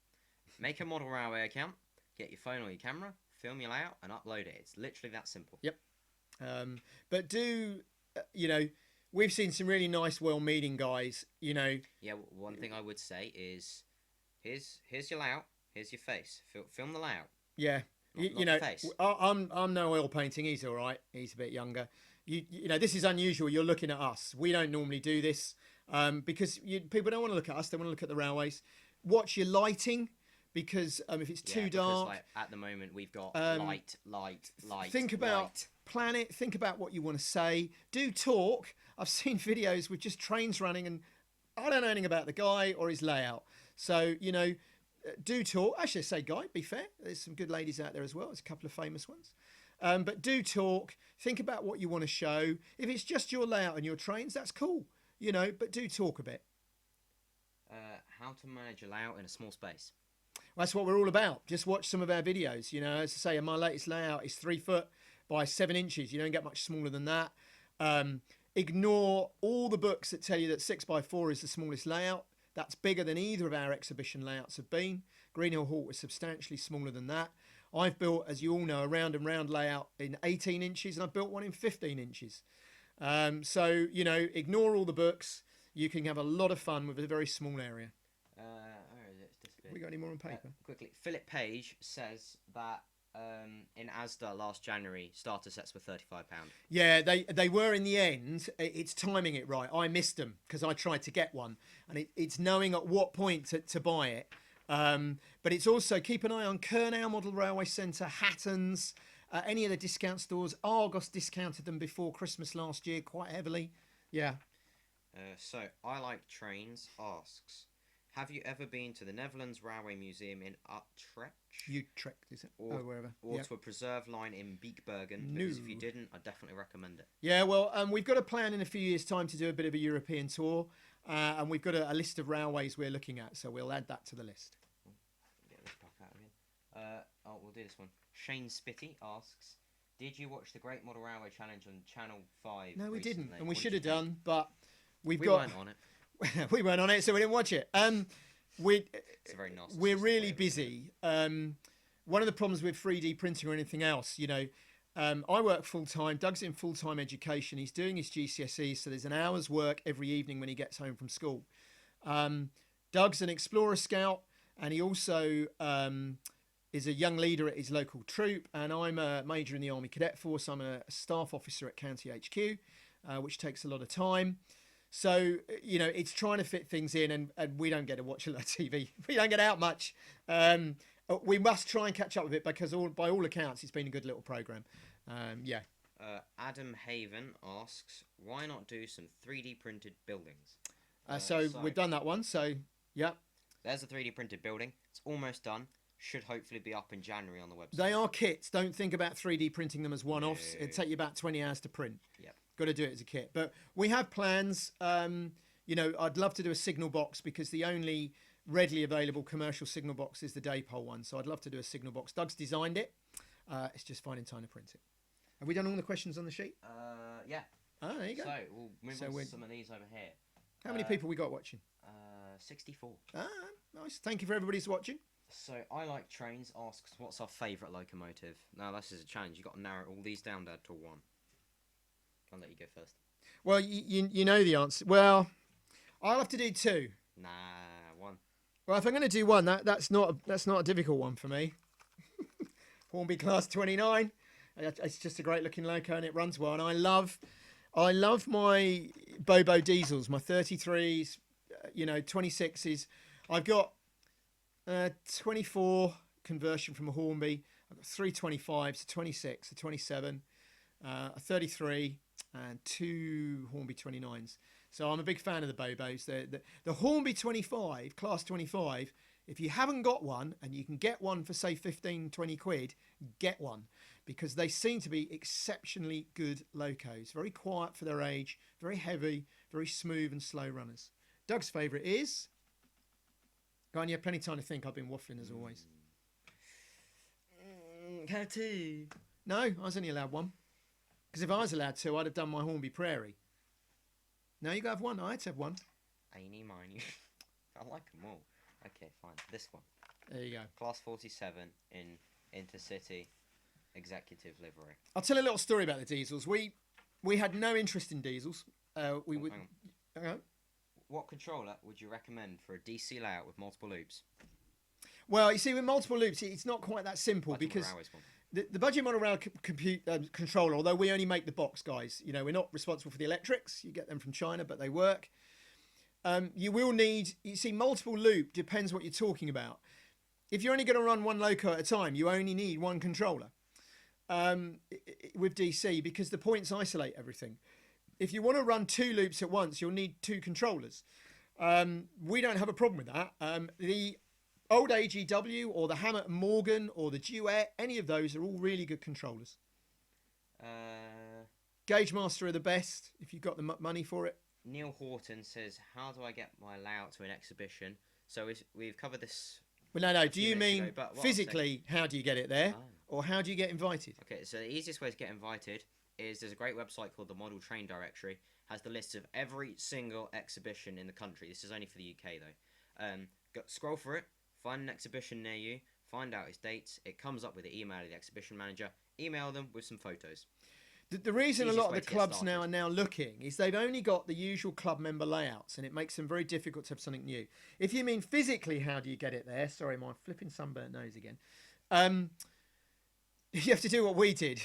Make a model railway account, get your phone or your camera, film your layout, and upload it. It's literally that simple.
Yep. But we've seen some really nice, well-meaning guys, Yeah,
one thing I would say is, here's your layout, here's your face. Film the layout.
Yeah.
Not the face.
I'm no oil painting. He's all right. He's a bit younger. This is unusual. You're looking at us. We don't normally do this. Because people don't want to look at us, they want to look at the railways. Watch your lighting, because if it's too dark,
like, at the moment we've got light.
Think about planet. Think about what you want to say. Do talk. I've seen videos with just trains running, and I don't know anything about the guy or his layout. So do talk. Actually, I say guy. Be fair. There's some good ladies out there as well. There's a couple of famous ones. But do talk. Think about what you want to show. If it's just your layout and your trains, that's cool. But do talk a bit.
How to manage a layout in a small space.
Well, that's what we're all about. Just watch some of our videos. As I say, my latest layout is 3 foot by 7 inches. You don't get much smaller than that. Ignore all the books that tell you that 6x4 is the smallest layout. That's bigger than either of our exhibition layouts have been. Greenhill Hall was substantially smaller than that. I've built, as you all know, a round and round layout in 18 inches, and I've built one in 15 inches. So, you know, ignore all the books. You can have a lot of fun with a very small area.
Where is it? It's disappeared.
We got any more on paper?
Quickly, Philip Page says that in Asda last January, starter sets were £35.
Yeah, they were in the end. It's timing it right. I missed them because I tried to get one, and it's knowing at what point to buy it. But it's also keep an eye on Kernow Model Railway Centre, Hatton's, any of the discount stores. Argos discounted them before Christmas last year quite heavily. Yeah.
So I Like Trains asks, have you ever been to the Netherlands Railway Museum in Utrecht?
Utrecht, is it?
Or,
wherever.
Or to a preserve line in Beekbergen? Because if you didn't, I'd definitely recommend it.
Yeah, well, we've got a plan in a few years' time to do a bit of a European tour. And we've got a list of railways we're looking at, so we'll add that to the list.
Get this back out again. We'll do this one. Shane Spitty asks, did you watch the Great Model Railway Challenge on Channel 5
No, we
recently?
didn't, and we should have done, but we
weren't on it.
We weren't on it, so we didn't watch it.
It's a very narcissistic
we're really
way of
busy. One of the problems with 3D printing or anything else, you know, I work full-time. Doug's in full-time education. He's doing his GCSEs, so there's an hour's work every evening when he gets home from school. Doug's an Explorer Scout, and he also is a young leader at his local troop, and I'm a major in the Army Cadet Force. I'm a staff officer at County HQ, which takes a lot of time. So, you know, it's trying to fit things in, and we don't get to watch a lot of TV. We don't get out much. We must try and catch up with it because, by all accounts, it's been a good little programme. Yeah.
Adam Haven asks, why not do some 3D printed buildings?
So we've done that one. So, yeah.
There's a 3D printed building. It's almost done. Should hopefully be up in January on the website.
They are kits. Don't think about 3D printing them as one-offs.
No.
It'd take you about 20 hours to print.
Yep.
Got to do it as a kit. But we have plans. You know, I'd love to do a signal box because the only readily available commercial signal box is the Daypole one. So I'd love to do a signal box. Doug's designed it. It's just finding time to print it. Have we done all the questions on the sheet?
Yeah.
Oh, there you go.
So we'll move on to some of these over here.
How many people we got watching?
64.
Ah, nice. Thank you for everybody's watching.
So I Like Trains asks, what's our favourite locomotive? Now this is a challenge. You've got to narrow all these down, Dad, to one. I'll let you go first.
Well, you know the answer. Well, I'll have to do two.
Nah, one.
Well, if I'm going to do one, that's not a difficult one for me. Hornby Class 29. It's just a great looking loco and it runs well. And I love my Bobo diesels, my 33s, 26s. I've got 24 conversion from a Hornby. I've got 3 25s, a 26, a 27, a 33, and 2 Hornby 29s. So I'm a big fan of the Bobos. The Hornby 25, Class 25, if you haven't got one and you can get one for say 15, 20 quid, get one because they seem to be exceptionally good locos. Very quiet for their age, very heavy, very smooth and slow runners. Doug's favourite is... Go on, you have plenty of time to think. I've been waffling as always.
Have two.
No, I was only allowed one. Because if I was allowed two, I'd have done my Hornby Prairie. No, you got to have one. I had to have one.
Eeny, miny. I like them all. Okay, fine. This one.
There you go.
Class 47 in Intercity executive livery.
I'll tell a little story about the diesels. We had no interest in diesels.
Hang on. What controller would you recommend for a DC layout with multiple loops?
Well, you see, with multiple loops, it's not quite that simple because the budget model rail controller, although we only make the box, guys, we're not responsible for the electrics. You get them from China, but they work. You will need, multiple loop depends what you're talking about. If you're only going to run one loco at a time, you only need one controller with DC because the points isolate everything. If you want to run 2 loops at once, you'll need 2 controllers. We don't have a problem with that. The old AGW or the Hammett and Morgan or the Duet, any of those are all really good controllers. Gauge Master are the best if you've got the money for it.
Neil Horton says, how do I get my layout to an exhibition? So we've covered this.
Well, no. Do you mean physically, how do you get it there? Or how do you get invited?
Okay, so the easiest way to get invited is there's a great website called the Model Train Directory. has the list of every single exhibition in the country. This is only for the UK though. Scroll through it, find an exhibition near you, find out its dates. It comes up with the email of the exhibition manager. Email them with some photos.
The reason a lot of the clubs
started.
now are looking is they've only got the usual club member layouts, and it makes them very difficult to have something new. If you mean physically, how do you get it there? Sorry, my flipping sunburnt nose again. You have to do what we did.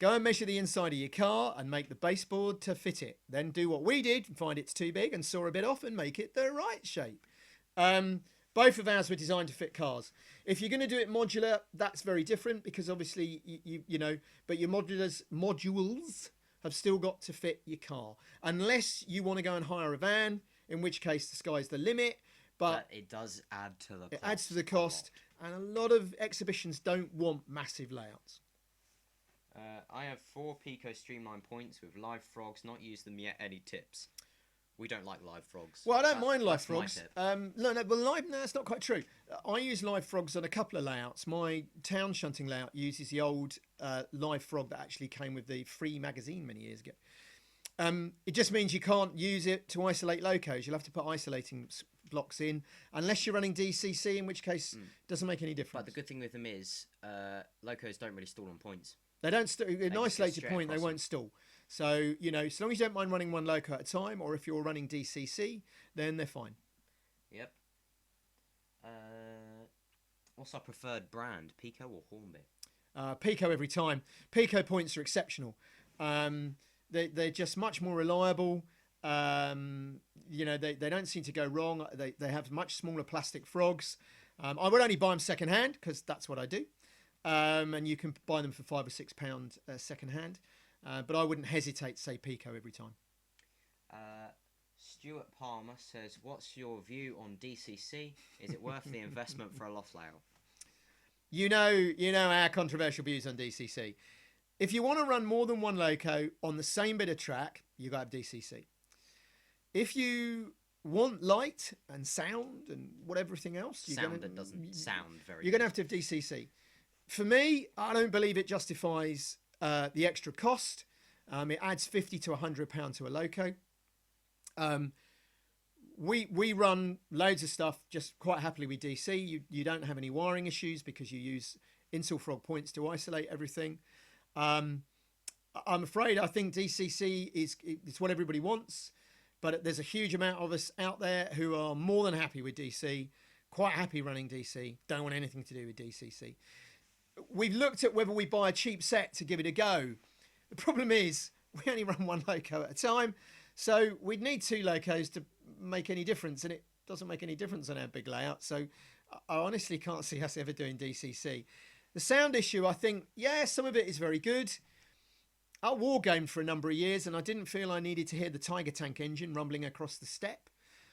Go and measure the inside of your car and make the baseboard to fit it. Then do what we did, find it's too big and saw a bit off and make it the right shape. Both of ours were designed to fit cars. If you're going to do it modular, that's very different because obviously, you know, but your modules have still got to fit your car. Unless you want to go and hire a van, in which case the sky's the limit. But
it does add to the cost.
It adds to the cost. And a lot of exhibitions don't want massive layouts.
I have 4 Pico Streamline points with live frogs. Not used them yet. Any tips? We don't like live frogs.
Well, I don't mind live frogs. No, that's not quite true. I use live frogs on a couple of layouts. My town shunting layout uses the old live frog that actually came with the free magazine many years ago. It just means you can't use it to isolate locos. You'll have to put isolating blocks in, unless you're running DCC, in which case it doesn't make any difference.
But the good thing with them is locos don't really stall on points.
They don't an isolated point, they won't stall. So, you know, so long as you don't mind running one loco at a time, or if you're running DCC, then they're fine. Yep.
What's our preferred brand, Pico or Hornbit?
Pico every time. Pico points are exceptional. They're just much more reliable. You know, they don't seem to go wrong. They have much smaller plastic frogs. I would only buy them second hand because that's what I do. And you can buy them for £5 or £6 second hand. But I wouldn't hesitate to say Pico every time.
Stuart Palmer says, what's your view on DCC? Is it worth the investment for a loft layout?
You know our controversial views on DCC. If you want to run more than one loco on the same bit of track, you got to have DCC. If you want light and sound and everything else,
that doesn't sound very.
You're going to have to have DCC. For me, I don't believe it justifies the extra cost. It adds £50 to £100 to a loco. We run loads of stuff just quite happily with DC. You don't have any wiring issues because you use Insul Frog points to isolate everything. I'm afraid I think DCC it's what everybody wants, but there's a huge amount of us out there who are more than happy with DC, quite happy running DC, don't want anything to do with DCC. We've looked at whether we buy a cheap set to give it a go. The problem is we only run one loco at a time, so we'd need 2 locos to make any difference, and it doesn't make any difference on our big layout. So I honestly can't see us ever doing DCC. The sound issue, I think, yeah, some of it is very good. I wargamed for a number of years, and I didn't feel I needed to hear the Tiger Tank engine rumbling across the steppe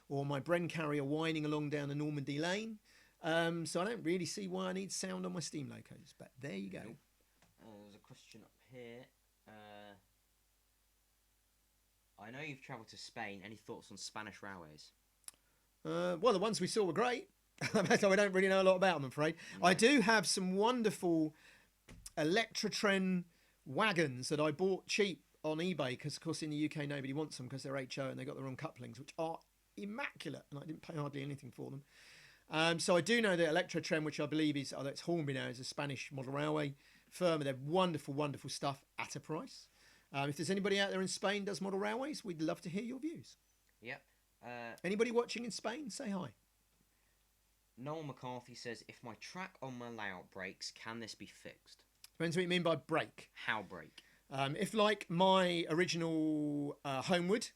or my Bren carrier whining along down a Normandy lane. So I don't really see why I need sound on my steam locos, but there you go.
There's a question up here. I know you've travelled to Spain. Any thoughts on Spanish railways?
Well, the ones we saw were great. So I don't really know a lot about them, I'm afraid. No. I do have some wonderful Electrotren wagons that I bought cheap on eBay because, of course, in the UK nobody wants them because they're HO and they got the wrong couplings, which are immaculate, and I didn't pay hardly anything for them. So I do know that Electrotren, which I believe is, although it's Hornby now, is a Spanish model railway firm. They're wonderful, wonderful stuff at a price. If there's anybody out there in Spain does model railways, we'd love to hear your views.
Yep.
Anybody watching in Spain, say hi.
Noel McCarthy says, if my track on my layout breaks, can this be fixed?
Depends what you mean by break.
How break?
If, like my original Homewood,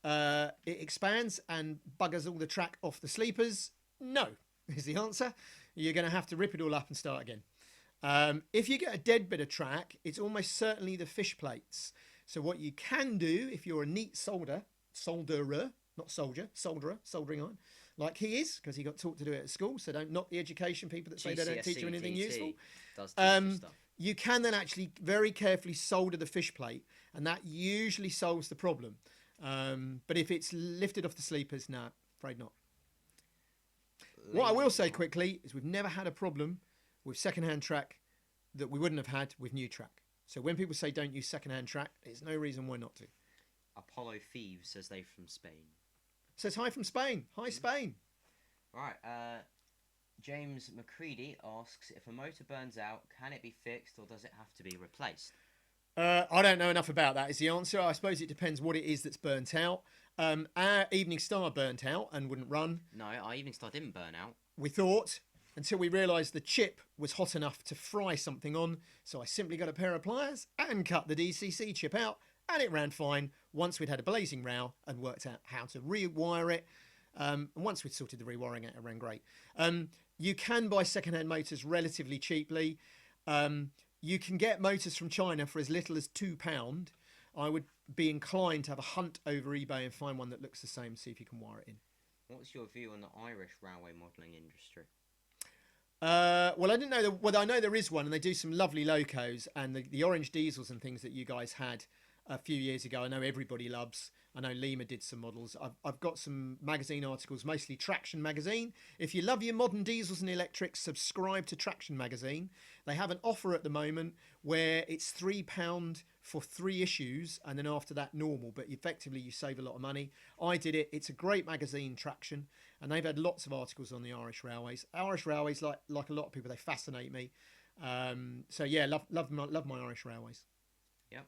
it expands and buggers all the track off the sleepers, no, is the answer. You're going to have to rip it all up and start again. If you get a dead bit of track, it's almost certainly the fish plates. So what you can do, if you're a neat solderer, not soldier, solderer, soldering iron, like he is, because he got taught to do it at school, so don't knock the education people that say they don't teach you anything useful. You can then actually very carefully solder the fish plate, and that usually solves the problem. But if it's lifted off the sleepers, no, afraid not. What I will say quickly is we've never had a problem with second-hand track that we wouldn't have had with new track. So when people say don't use second-hand track, there's no reason why not to.
Apollo Thieves says they're from Spain.
Says hi from Spain. Hi, Spain.
Right. James McCready asks, if a motor burns out, can it be fixed or does it have to be replaced?
I don't know enough about that is the answer. I suppose it depends what it is that's burnt out. Our Evening Star burnt out and wouldn't run.
No, our Evening Star didn't burn out.
We thought, until we realised the chip was hot enough to fry something on. So I simply got a pair of pliers and cut the DCC chip out, and it ran fine once we'd had a blazing row and worked out how to rewire it. And once we'd sorted the rewiring out, it ran great. You can buy second-hand motors relatively cheaply. You can get motors from China for as little as £2. I would be inclined to have a hunt over eBay and find one that looks the same, see if you can wire it in.
What's your view on the Irish railway modelling industry?
Well, I didn't know. Well, I know there is one, and they do some lovely locos, and the orange diesels and things that you guys had a few years ago. I know everybody loves. I know Lima did some models. I've got some magazine articles, mostly Traction Magazine. If you love your modern diesels and electrics, subscribe to Traction Magazine. They have an offer at the moment where it's £3 for 3 issues, and then after that normal, but effectively you save a lot of money. I did it. It's a great magazine, Traction, and they've had lots of articles on the Irish Railways. Irish Railways, like a lot of people, they fascinate me. So yeah, love my Irish Railways.
Yep.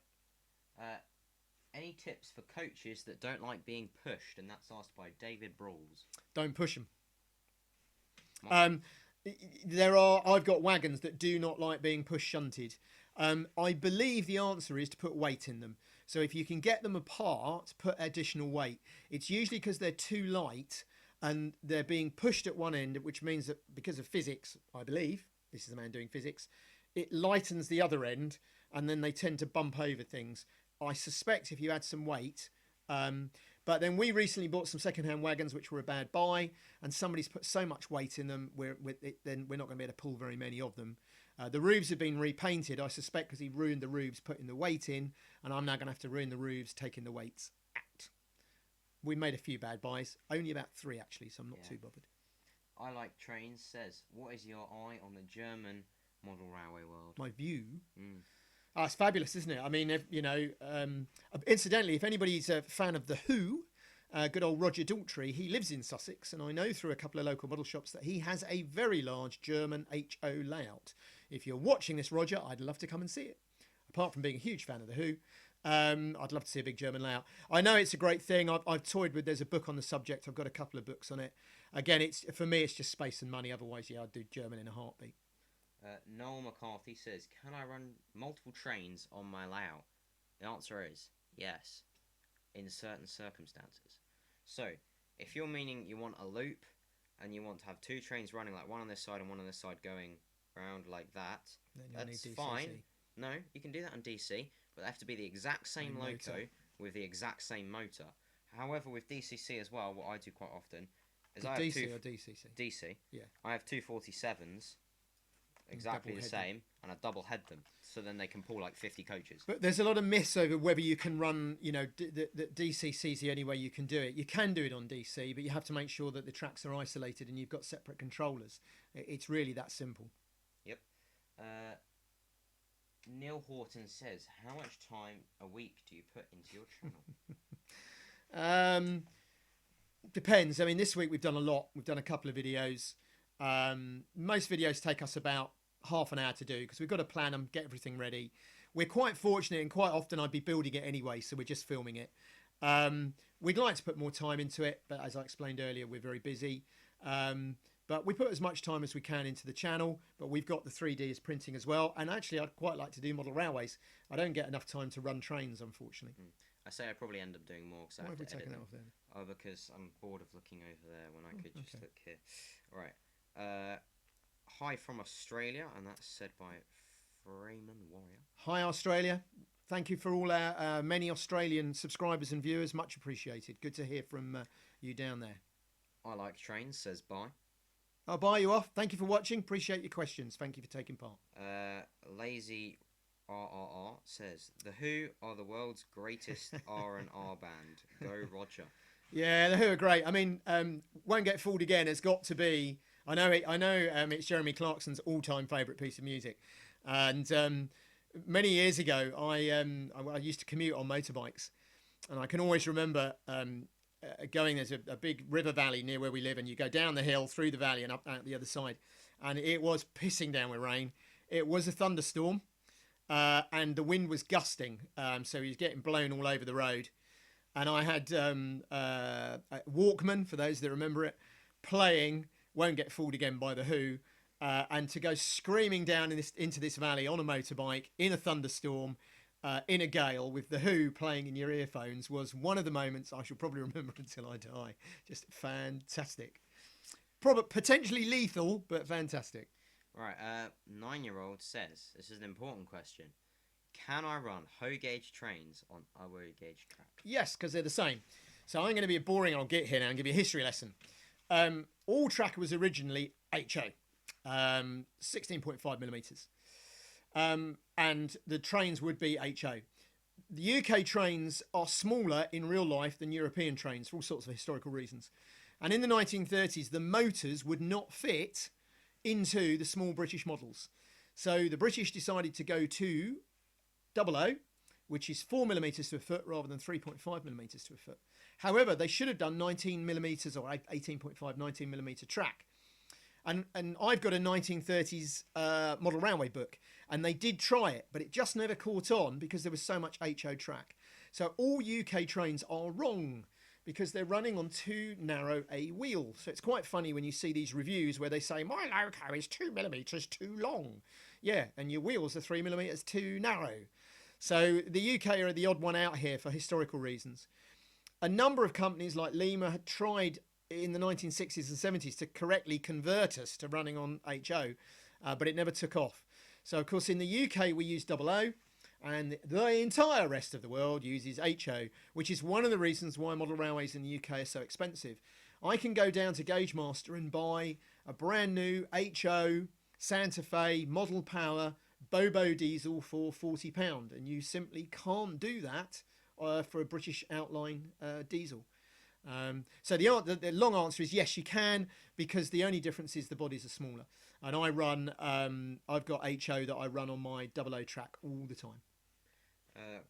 Any tips for coaches that don't like being pushed? And that's asked by David Brawls.
Don't push them. I've got wagons that do not like being push shunted. I believe the answer is to put weight in them. So if you can get them apart, put additional weight. It's usually because they're too light and they're being pushed at one end, which means that because of physics, I believe, this is a man doing physics, it lightens the other end and then they tend to bump over things. I suspect if you add some weight, but then we recently bought some second-hand wagons which were a bad buy, and somebody's put so much weight in them, then we're not going to be able to pull very many of them. The roofs have been repainted, I suspect, because he ruined the roofs putting the weight in, and I'm now going to have to ruin the roofs taking the weights out. We made a few bad buys, only about 3 actually, so I'm not too bothered.
I Like Trains says, what is your eye on the German model railway world?
My view? Oh, it's fabulous, isn't it? I mean, incidentally, if anybody's a fan of The Who, good old Roger Daltrey, he lives in Sussex, and I know through a couple of local model shops that he has a very large German HO layout. If you're watching this, Roger, I'd love to come and see it. Apart from being a huge fan of The Who, I'd love to see a big German layout. I know it's a great thing. I've toyed with, there's a book on the subject. I've got a couple of books on it. Again, for me, it's just space and money. Otherwise, yeah, I'd do German in a heartbeat.
Noel McCarthy says, can I run multiple trains on my layout? The answer is yes, in certain circumstances. So, if you're meaning you want a loop and you want to have 2 trains running, like one on this side and one on this side going around like that, that's fine. No, you can do that on DC, but they have to be the exact same loco with the exact same motor. However, with DCC as well, what I do quite often is I have
DC or DCC?
DC.
Yeah.
I have 247s. Exactly the same, and I double head them, so then they can pull like 50 coaches.
But there's a lot of myths over whether you can run, that DCC is the only way you can do it. You can do it on DC, but you have to make sure that the tracks are isolated and you've got separate controllers. It's really that simple.
Yep. Neil Horton says, how much time a week do you put into your channel?
Depends. I mean, this week we've done a lot. We've done a couple of videos. Most videos take us about half an hour to do because we've got to plan them, get everything ready. We're quite fortunate, and quite often I'd be building it anyway, so we're just filming it. We'd like to put more time into it, but as I explained earlier, we're very busy. But we put as much time as we can into the channel, but we've got the 3D as printing as well. And actually, I'd quite like to do model railways. I don't get enough time to run trains, unfortunately.
I say I'd probably end up doing more because I have to edit them.
Off then?
Oh, because I'm bored of looking over there when I could just look here. All right. Hi from Australia, and that's said by Freeman Warrior.
Hi, Australia. Thank you for all our many Australian subscribers and viewers. Much appreciated. Good to hear from you down there.
I Like Trains says bye.
I'll buy you off. Thank you for watching. Appreciate your questions. Thank you for taking part.
Lazy RRR says, The Who are the world's greatest R&R band. Go Roger.
Yeah, The Who are great. I mean, Won't Get Fooled Again has got to be... I know it's Jeremy Clarkson's all-time favourite piece of music. And many years ago, I used to commute on motorbikes. And I can always remember going, there's a big river valley near where we live, and you go down the hill through the valley and up out the other side. And it was pissing down with rain. It was a thunderstorm, and the wind was gusting. So he was getting blown all over the road. And I had a Walkman, for those that remember it, playing Won't Get Fooled Again by The Who. And to go screaming down into this valley on a motorbike in a thunderstorm, in a gale with The Who playing in your earphones was one of the moments I shall probably remember until I die. Just fantastic. Potentially lethal, but fantastic.
Right, 9-year-old says, this is an important question. Can I run hoe gauge trains on other gauge track?
Yes, because they're the same. So I'm going to be boring and I'll get here now and give you a history lesson. All track was originally HO, 16.5 millimetres. And the trains would be HO. The UK trains are smaller in real life than European trains for all sorts of historical reasons. And in the 1930s, the motors would not fit into the small British models. So the British decided to go to 00, which is 4 millimetres to a foot rather than 3.5 millimetres to a foot. However, they should have done 19 millimetres or 18.5, 19 millimetre track. And I've got a 1930s model railway book, and they did try it, but it just never caught on because there was so much HO track. So all UK trains are wrong because they're running on too narrow a wheel. So it's quite funny when you see these reviews where they say, my loco is 2 millimetres too long. Yeah, and your wheels are 3 millimetres too narrow. So the UK are the odd one out here for historical reasons. A number of companies like Lima had tried in the 1960s and 70s to correctly convert us to running on HO, but it never took off. So, of course, in the UK, we use 00, and the entire rest of the world uses HO, which is one of the reasons why model railways in the UK are so expensive. I can go down to Gauge Master and buy a brand new HO Santa Fe model power Bobo diesel for £40, and you simply can't do that for a British outline diesel. So the long answer is yes, you can, because the only difference is the bodies are smaller. And I run, I've got HO that I run on my 00 track all the time.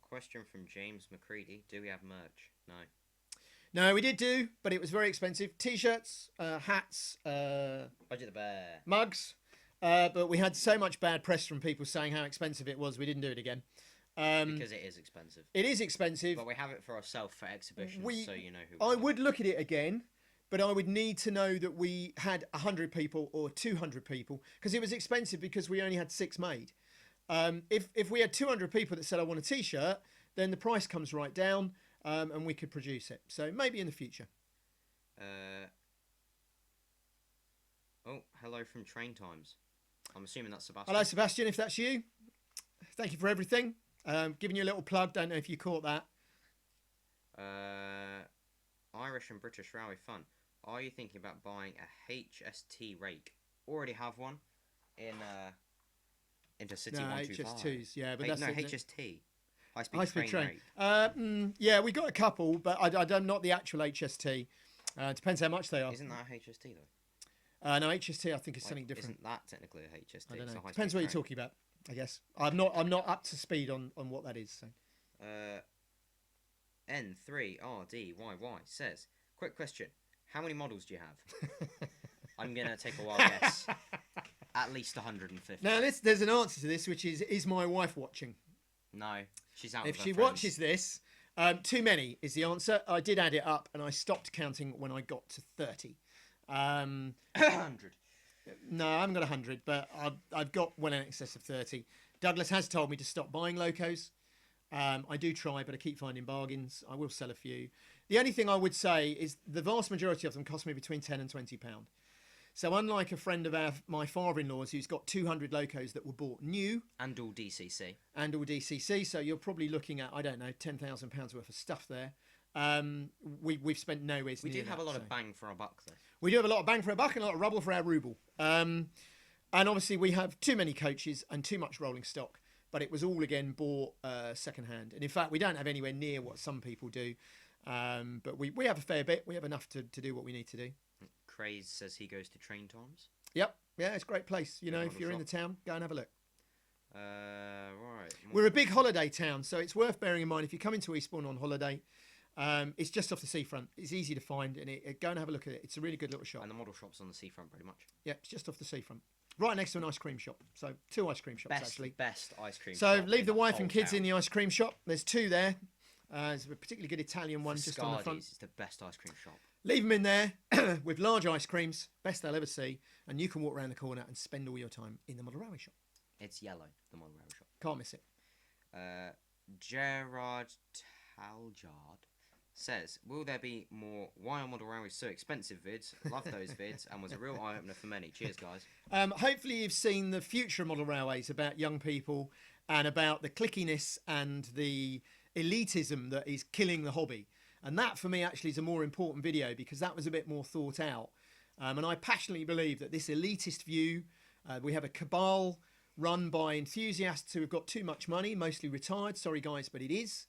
Question from James McCready. Do we have merch? No.
No, we did do, but it was very expensive. T-shirts, hats,
Budget the Bear.
mugs. But we had so much bad press from people saying how expensive it was, we didn't do it again.
Because it is expensive.
It is expensive.
But we have it for ourselves for exhibitions, so you know who.
I would look at it again, but I would need to know that we had 100 people or 200 people, because it was expensive because we only had 6 made. If we had 200 people that said I want a T-shirt, then the price comes right down, and we could produce it. So maybe in the future.
Oh, hello from Train Times. I'm assuming that's Sebastian.
Hello, Sebastian, if that's you. Thank you for everything. Giving you a little plug. Don't know if you caught that.
Irish and British Railway Fun. Are you thinking about buying a HST rake? Already have one in Intercity 125.
HS2s, yeah, but that's
HST. High-speed train rake.
Yeah, we got a couple, but I'm not the actual HST. Depends how much they are.
Isn't that a HST though?
No, HST I think is something different.
Isn't that technically a HST?
I don't know. Depends what you're talking about, I guess. I'm not up to speed on what that is. So.
N3RDYY says, quick question. How many models do you have? I'm going to take a wild guess. At least 150.
Now, there's an answer to this, which is my wife watching?
No, she's out.
If she watches this, too many is the answer. I did add it up, and I stopped counting when I got to 30.
100.
No, I haven't got 100, but I've got well in excess of 30. Douglas has told me to stop buying Locos. I do try, but I keep finding bargains. I will sell a few. The only thing I would say is the vast majority of them cost me between £10 and £20. So unlike a friend of my father-in-law's who's got 200 Locos that were bought new.
And all DCC.
So you're probably looking at, I don't know, £10,000 worth of stuff there. We've spent nowhere near that.
We do have a lot of bang for our buck, though.
We do have a lot of bang for our buck and a lot of rubble for our ruble. And obviously we have too many coaches and too much rolling stock. But it was all, again, bought second-hand. And in fact, we don't have anywhere near what some people do. But we have a fair bit. We have enough to do what we need to do.
Craze says he goes to Train Times.
Yep. Yeah, it's a great place. You know, if you're in the town, go and have a look.
Right.
We're a big holiday town, so it's worth bearing in mind if you come into Eastbourne on holiday. It's just off the seafront. It's easy to find, and go and have a look at it. It's a really good little shop.
And the model shop's on the seafront, pretty much.
Yeah, it's just off the seafront, right next to an ice cream shop. So 2 ice cream shops actually.
Best ice cream.
So
shop
leave
in
the wife
whole
and kids
town.
in the ice cream shop. There's 2 there. There's a particularly good Italian one just on the front.
It's the best ice cream shop.
Leave them in there with large ice creams, best they'll ever see, and you can walk around the corner and spend all your time in the model railway shop.
It's yellow, the model railway shop.
Can't miss it.
Gerard Taljard says, will there be more why are model railways so expensive vids? Love those vids and was a real eye-opener for many. Cheers, guys.
Hopefully you've seen the future of model railways about young people and about the clickiness and the elitism that is killing the hobby. And that, for me, actually is a more important video because that was a bit more thought out. And I passionately believe that this elitist view, we have a cabal run by enthusiasts who have got too much money, mostly retired. Sorry, guys, but it is.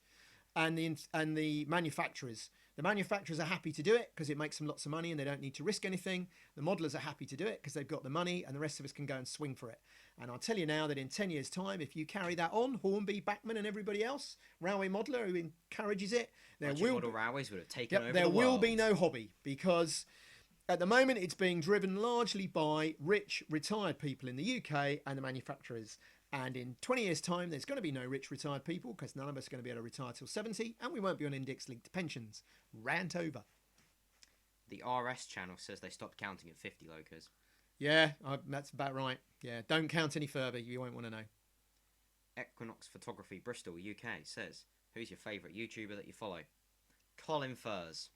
And the manufacturers. The manufacturers are happy to do it because it makes them lots of money and they don't need to risk anything. The modelers are happy to do it because they've got the money and the rest of us can go and swing for it. And I'll tell you now that in 10 years' time, if you carry that on, Hornby, Backman and everybody else, Railway Modeller who encourages it,
Model railways would have taken over
there
the
will
world.
be no hobby because at the moment it's being driven largely by rich retired people in the UK and the manufacturers. And in 20 years' time, there's going to be no rich retired people because none of us are going to be able to retire till 70 and we won't be on index-linked pensions. Rant over.
The RS channel says they stopped counting at 50 Locos.
Yeah, that's about right. Yeah, don't count any further. You won't want to know.
Equinox Photography Bristol, UK says, who's your favourite YouTuber that you follow? Colin Furs.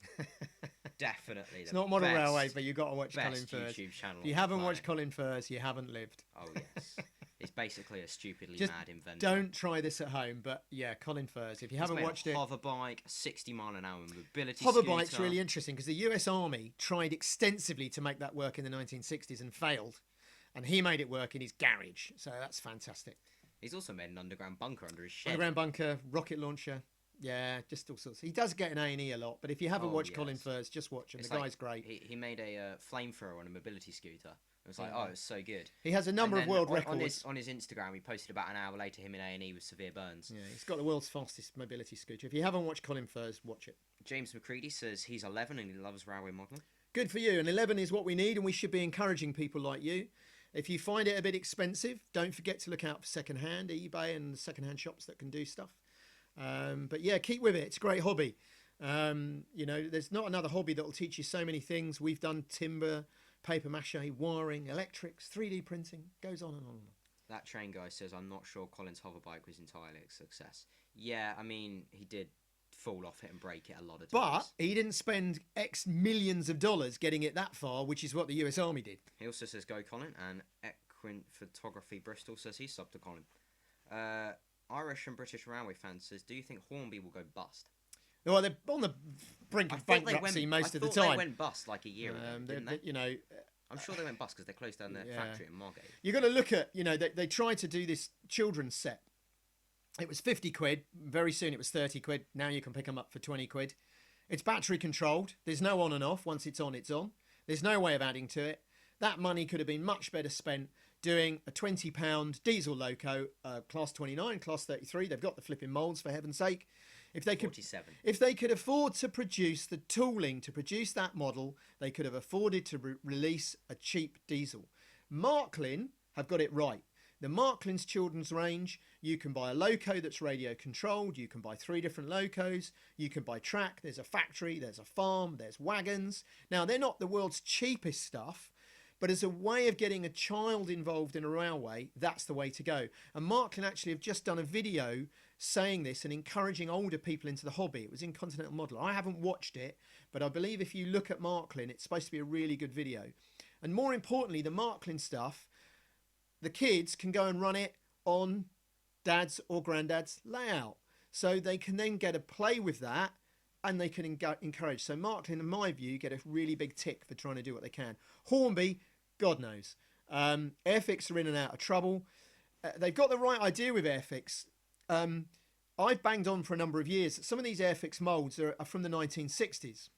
Definitely.
It's not Model Railway, but you've got to watch Colin Furs.
YouTube channel
If you haven't watched Colin Furs, you haven't lived.
Oh, yes. It's basically a stupidly
Just
mad inventor.
Don't try this at home, but yeah, Colin Furs. If you haven't watched it,
hover bike, 60 mile an hour mobility
hover
scooter.
bike's really interesting because the US Army tried extensively to make that work in the 1960s and failed, and he made it work in his garage. So that's fantastic.
He's also made an underground bunker under his shed.
Underground bunker, rocket launcher. Yeah, just all sorts. He does get an A&E a lot, but if you haven't watched Colin Furs, just watch him. The guy's great.
He made a flamethrower on a mobility scooter. It was like, oh, it's so good.
He has a number of world records.
On his Instagram, he posted about an hour later him in A&E with severe burns.
Yeah, he's got the world's fastest mobility scooter. If you haven't watched Colin Furs, watch it.
James McCready says he's 11 and he loves railway modelling.
Good for you. And 11 is what we need, and we should be encouraging people like you. If you find it a bit expensive, don't forget to look out for second-hand, eBay and second-hand shops that can do stuff. But yeah, keep with it. It's a great hobby. You know, there's not another hobby that will teach you so many things. We've done timber, paper mache, wiring, electrics, 3D printing, goes on and on and on.
That train guy says, I'm not sure Colin's hoverbike was entirely a success. Yeah, I mean, he did fall off it and break it a lot of times.
But he didn't spend X millions of dollars getting it that far, which is what the US Army did.
He also says, go Colin, and Equin Photography Bristol says he's subbed to Colin. Irish and British Railway fans says, do you think Hornby will go bust?
Well, they're on the brink of bankruptcy most of the time.
They went bust like a year ago, didn't they?
You know,
I'm sure they went bust because they closed down their factory in Margate.
You've got to look at, you know, they tried to do this children's set. It was 50 quid. Very soon it was 30 quid. Now you can pick them up for 20 quid. It's battery controlled. There's no on and off. Once it's on, it's on. There's no way of adding to it. That money could have been much better spent doing a £20 diesel loco, class 29, class 33. They've got the flipping moulds, for heaven's sake. If they could,
47.
If they could afford to produce the tooling to produce that model, they could have afforded to release a cheap diesel. Marklin have got it right. The Marklin's children's range, you can buy a loco that's radio controlled, you can buy 3 different locos, you can buy track, there's a factory, there's a farm, there's wagons. Now, they're not the world's cheapest stuff, but as a way of getting a child involved in a railway, that's the way to go. And Marklin actually have just done a video saying this and encouraging older people into the hobby. It was in Continental Model. I haven't watched it, but I believe if you look at Marklin, it's supposed to be a really good video. And more importantly, the Marklin stuff, the kids can go and run it on dad's or granddad's layout. So they can then get a play with that and they can encourage. So Marklin, in my view, get a really big tick for trying to do what they can. Hornby, God knows. Airfix are in and out of trouble. They've got the right idea with Airfix. I've banged on for a number of years that some of these Airfix moulds are from the 1960s.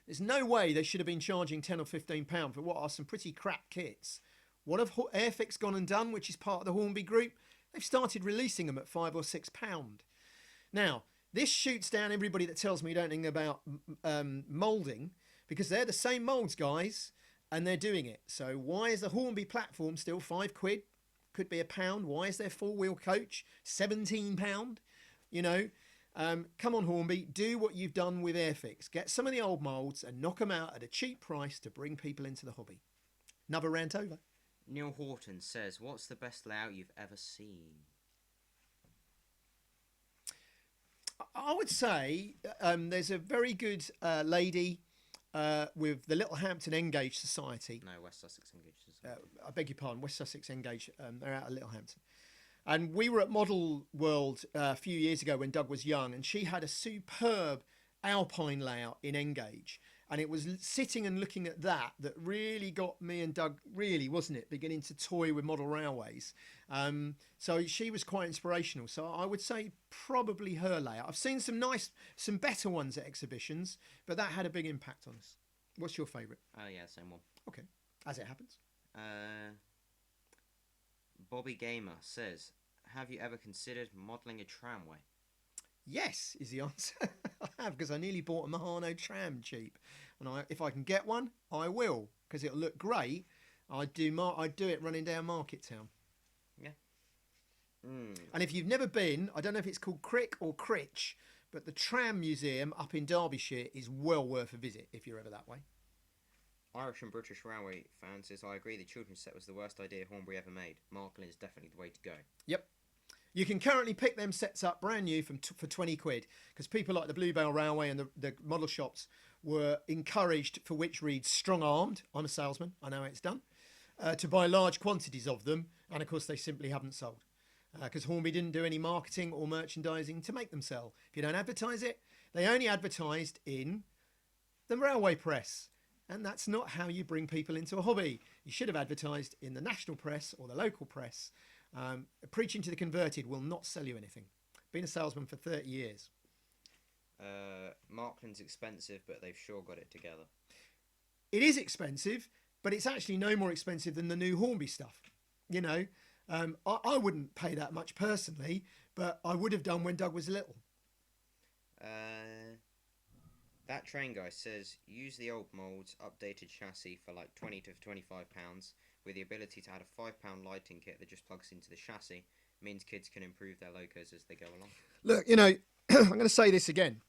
There's no way they should have been charging £10 or £15 for what are some pretty crap kits What have Airfix gone and done, which is part of the Hornby group? They've started releasing them at £5 or £6. Now, this shoots down everybody that tells me anything about moulding, because they're the same moulds, guys, and they're doing it. So why is the Hornby platform still £5? Could be £1. Why is their four-wheel coach £17? You know, come on, Hornby, do what you've done with Airfix. Get some of the old moulds and knock them out at a cheap price to bring people into the hobby. Another rant over.
Neil Horton says, what's the best layout you've ever seen?
I would say there's a very good lady with the Littlehampton Engage Society.
No, West Sussex Engage Society.
I beg your pardon, West Sussex Engage. They're out of Littlehampton. And we were at Model World a few years ago when Doug was young, and she had a superb Alpine layout in Engage. And it was sitting and looking at that really got me and Doug, really, wasn't it, beginning to toy with model railways. So she was quite inspirational. So I would say probably her layout. I've seen some better ones at exhibitions, but that had a big impact on us. What's your favourite?
Yeah, same one.
Okay, as it happens.
Bobby Gamer says, have you ever considered modelling a tramway?
Yes, is the answer. I have, because I nearly bought a Mahano tram cheap, and if I can get one, I will, because it'll look great. I'd do it running down Market Town.
Yeah.
And if you've never been, I don't know if it's called Crick or Critch, but the Tram Museum up in Derbyshire is well worth a visit if you're ever that way.
Irish and British Railway fan says, I agree the children's set was the worst idea Hornby ever made. Marklin is definitely the way to go.
Yep. You can currently pick them sets up brand new for £20, because people like the Bluebell Railway and the model shops were encouraged, for which reads strong-armed, I'm a salesman, I know how it's done, to buy large quantities of them, and of course they simply haven't sold. Because Hornby didn't do any marketing or merchandising to make them sell. If you don't advertise it, they only advertised in the railway press. And that's not how you bring people into a hobby. You should have advertised in the national press or the local press. Preaching to the converted will not sell you anything. Been a salesman for 30 years.
Marklin's expensive, but they've sure got it together.
It is expensive, but it's actually no more expensive than the new Hornby stuff. You know, I wouldn't pay that much personally, but I would have done when Doug was little.
That train guy says, use the old moulds, updated chassis for like £20 to £25, with the ability to add a £5 lighting kit that just plugs into the chassis. Means kids can improve their locos as they go along.
Look, you know, I'm going to say this again.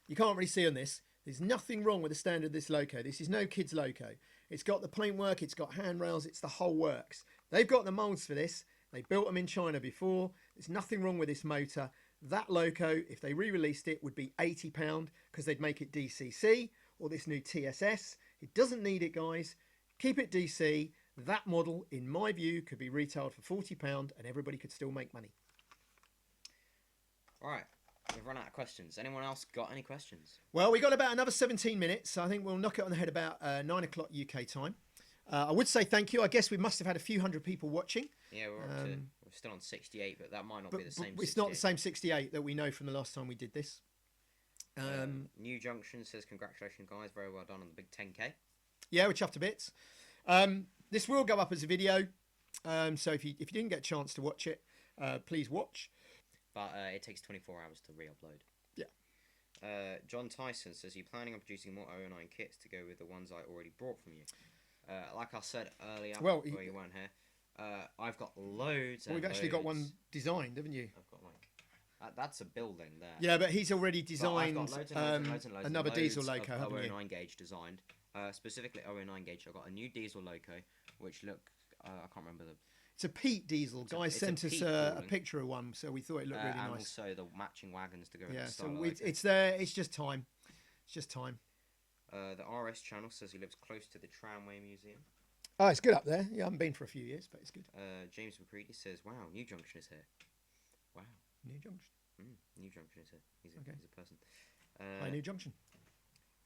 You can't really see on this. There's nothing wrong with the standard of this loco. This is no kid's loco. It's got the paintwork, it's got handrails, it's the whole works. They've got the moulds for this. They built them in China before. There's nothing wrong with this motor. That loco, if they re-released it, would be £80, because they'd make it DCC, or this new TSS. It doesn't need it, guys. Keep it DC. That model, in my view, could be retailed for £40 and everybody could still make money.
All right, we've run out of questions. Anyone else got any questions?
Well, we got about another 17 minutes. So I think we'll knock it on the head about 9 o'clock UK time. I would say thank you. I guess we must have had a few hundred people watching.
Yeah, we're still on 68, but that might not be the same.
It's not the same 68 that we know from the last time we did this.
New Junction says, congratulations, guys. Very well done on the big 10K.
Yeah, we're chuffed to bits. This will go up as a video. So if you didn't get a chance to watch it, please watch.
But it takes 24 hours to re-upload.
Yeah.
John Tyson says, are you planning on producing more 009 kits to go with the ones I already brought from you? Like I said earlier,
well,
you weren't here, I've got loads.
Well, we've actually got one designed, haven't you?
I've got like that's a building there.
Yeah, but he's already designed
another
diesel loco, haven't you?
009 gauge designed. Specifically 009 gauge. I've got a new diesel loco, which I can't remember the.
It's a Pete diesel. Guys sent us a picture of one, so we thought it looked really
and
nice.
Also the matching wagons to go with the style.
Yeah, so it's there. It's just time. It's just time.
The RS channel says he lives close to the Tramway Museum.
Oh, it's good up there. Yeah, I haven't been for a few years, but it's good.
James McCready says, wow, New Junction is here. Wow.
New Junction.
New Junction is here. He's a person.
Hi, New Junction.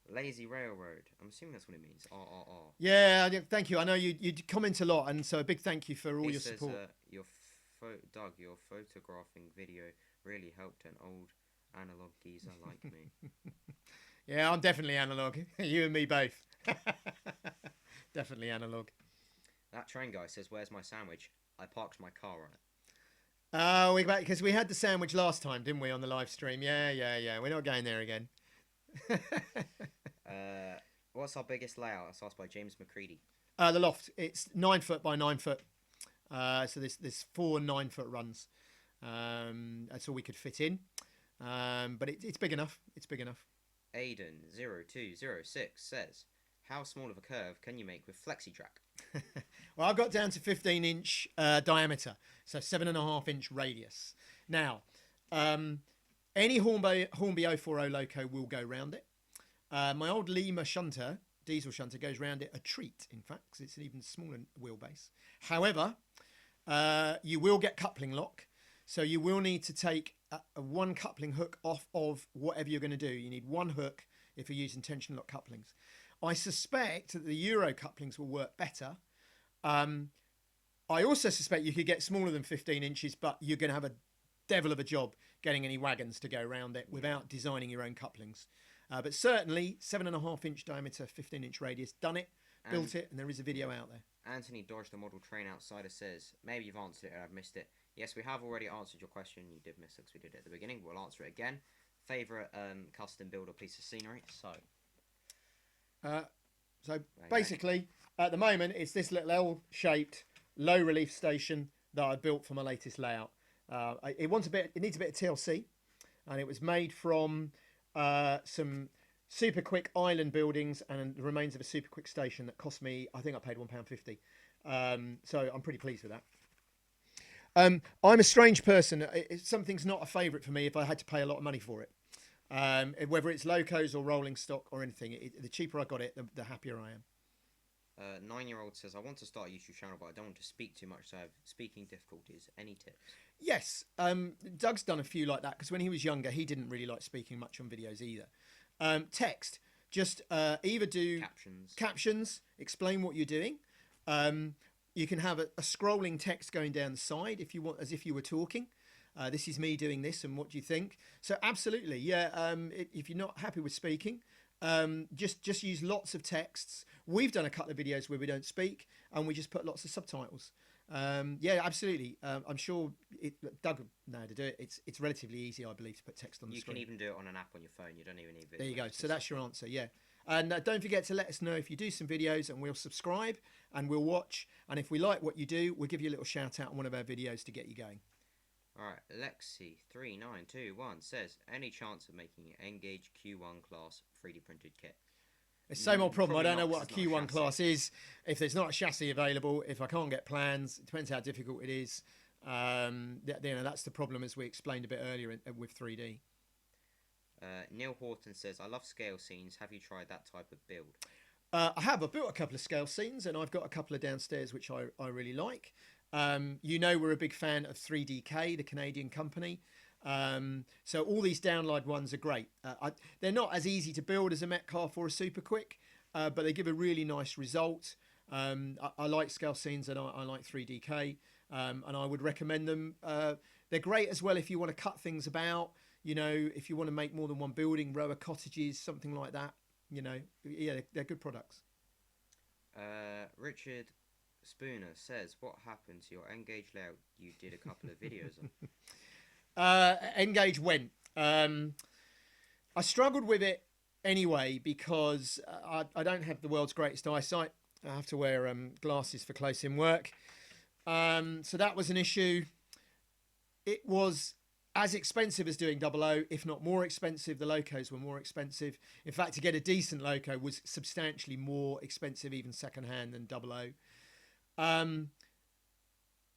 Lazy Railroad. I'm assuming that's what it means. RRR.
Yeah, thank you. I know you comment a lot, and so a big thank you for all your support.
Doug, your photographing video really helped an old analog geezer like me.
Yeah, I'm definitely analog. You and me both. Definitely analog.
That train guy says, "Where's my sandwich? I parked my car on it."
Oh, because we had the sandwich last time, didn't we, on the live stream? Yeah. We're not going there again.
What's our biggest layout? That's asked by James McCready.
The loft. It's 9 foot by 9 foot. So there's 4 9-foot runs. That's all we could fit in. But it's big enough. It's big enough.
Aiden0206 says, "How small of a curve can you make with Flexi track?"
Well, I've got down to 15-inch diameter, so 7.5-inch radius. Now, any Hornby 040 Loco will go round it. My old Lima shunter, diesel shunter, goes round it a treat, in fact, because it's an even smaller wheelbase. However, you will get coupling lock, so you will need to take a one coupling hook off of whatever you're going to do. You need one hook if you're using tension lock couplings. I suspect that the Euro couplings will work better. I also suspect you could get smaller than 15 inches, but you're going to have a devil of a job getting any wagons to go around it without designing your own couplings. But certainly 7.5-inch diameter, 15-inch radius, done it, built it, and there is a video out there.
Anthony Dodge, the model train outsider, says, "Maybe you've answered it and I've missed it." Yes, we have already answered your question. You did miss it because we did it at the beginning. We'll answer it again. Favourite custom build or piece of scenery?
So basically, at the moment, it's this little L-shaped, low relief station that I built for my latest layout. It needs a bit of TLC, and it was made from some super quick island buildings and the remains of a super quick station that cost me, I think I paid £1.50. So I'm pretty pleased with that. I'm a strange person. Something's not a favourite for me if I had to pay a lot of money for it. Whether it's Locos or rolling stock or anything, the cheaper I got it, the happier I am.
9-year-old says, "I want to start a YouTube channel, but I don't want to speak too much, so I have speaking difficulties. Any tips?" Yes,
Doug's done a few like that because when he was younger, he didn't really like speaking much on videos either. Text, just either do captions, explain what you're doing. You can have a scrolling text going down the side if you want, as if you were talking. This is me doing this, and what do you think? So absolutely, yeah. If you're not happy with speaking, just use lots of texts. We've done a couple of videos where we don't speak, and we just put lots of subtitles. Yeah, absolutely. I'm sure Doug know how to do it. It's relatively easy, I believe, to put text on the screen.
You can even do it on an app on your phone. You don't even need video.
There you go. So that's your answer, yeah. And don't forget to let us know if you do some videos, and we'll subscribe and we'll watch. And if we like what you do, we'll give you a little shout out on one of our videos to get you going.
All right, Lexi3921 says, "Any chance of making an Engage Q1 class 3D printed kit?"
It's the same old problem. I don't know what a Q1 class is. If there's not a chassis available, if I can't get plans, it depends how difficult it is. That's the problem, as we explained a bit earlier with 3D.
Neil Horton says, "I love scale scenes. Have you tried that type of build?"
I have. I've built a couple of scale scenes, and I've got a couple of downstairs which I really like. We're a big fan of 3DK, the Canadian company. So all these download ones are great. They're not as easy to build as a Metcalf or a Super Quick, but they give a really nice result. I like scale scenes, and I like 3DK, and I would recommend them. They're great as well if you want to cut things about. If you want to make more than one building, row of cottages, something like that. They're good products.
Richard Spooner says, "What happened to your Engage layout you did a couple of videos on?"
Engage went. I struggled with it anyway because I don't have the world's greatest eyesight. I have to wear glasses for close in work. So that was an issue. It was as expensive as doing 00, if not more expensive. The Locos were more expensive. In fact, to get a decent Loco was substantially more expensive, even secondhand, than 00.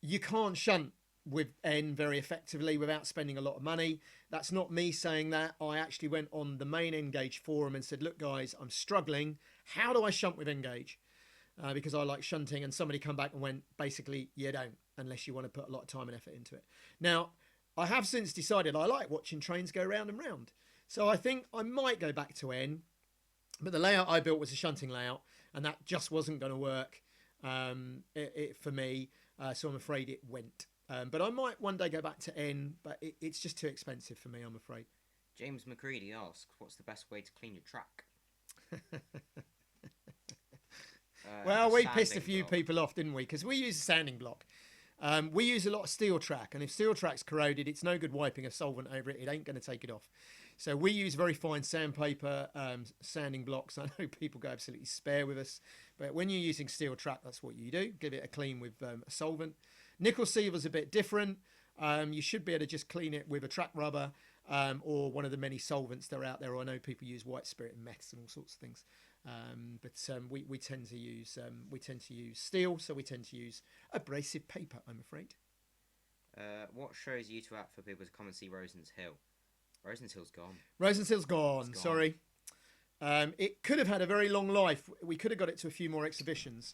You can't shunt with N very effectively without spending a lot of money. That's not me saying that. I actually went on the main Engage forum and said, "Look guys, I'm struggling. How do I shunt with Engage?" Because I like shunting, and somebody come back and went, basically, you don't, unless you want to put a lot of time and effort into it. Now, I have since decided I like watching trains go round and round. So I think I might go back to N, but the layout I built was a shunting layout, and that just wasn't going to work for me. So I'm afraid it went. But I might one day go back to N, but it's just too expensive for me, I'm afraid.
James McCready asks, "What's the best way to clean your track?"
Well, we pissed a
sanding
few
block.
people off, didn't we? Because we use a sanding block. We use a lot of steel track, and if steel track's corroded, it's no good wiping a solvent over it. It ain't going to take it off. So we use very fine sandpaper, sanding blocks. I know people go absolutely spare with us, but when you're using steel track, that's what you do. Give it a clean with a solvent. Nickel silver's a bit different. You should be able to just clean it with a track rubber or one of the many solvents that are out there. I know people use white spirit and meths and all sorts of things. We tend to use steel, so we tend to use abrasive paper, I'm afraid.
What shows you two out for people to come and see Rosen's Hill? Rosen's Hill's gone.
Rosen's Hill's gone.
It's gone.
Sorry. It could have had a very long life. We could have got it to a few more exhibitions.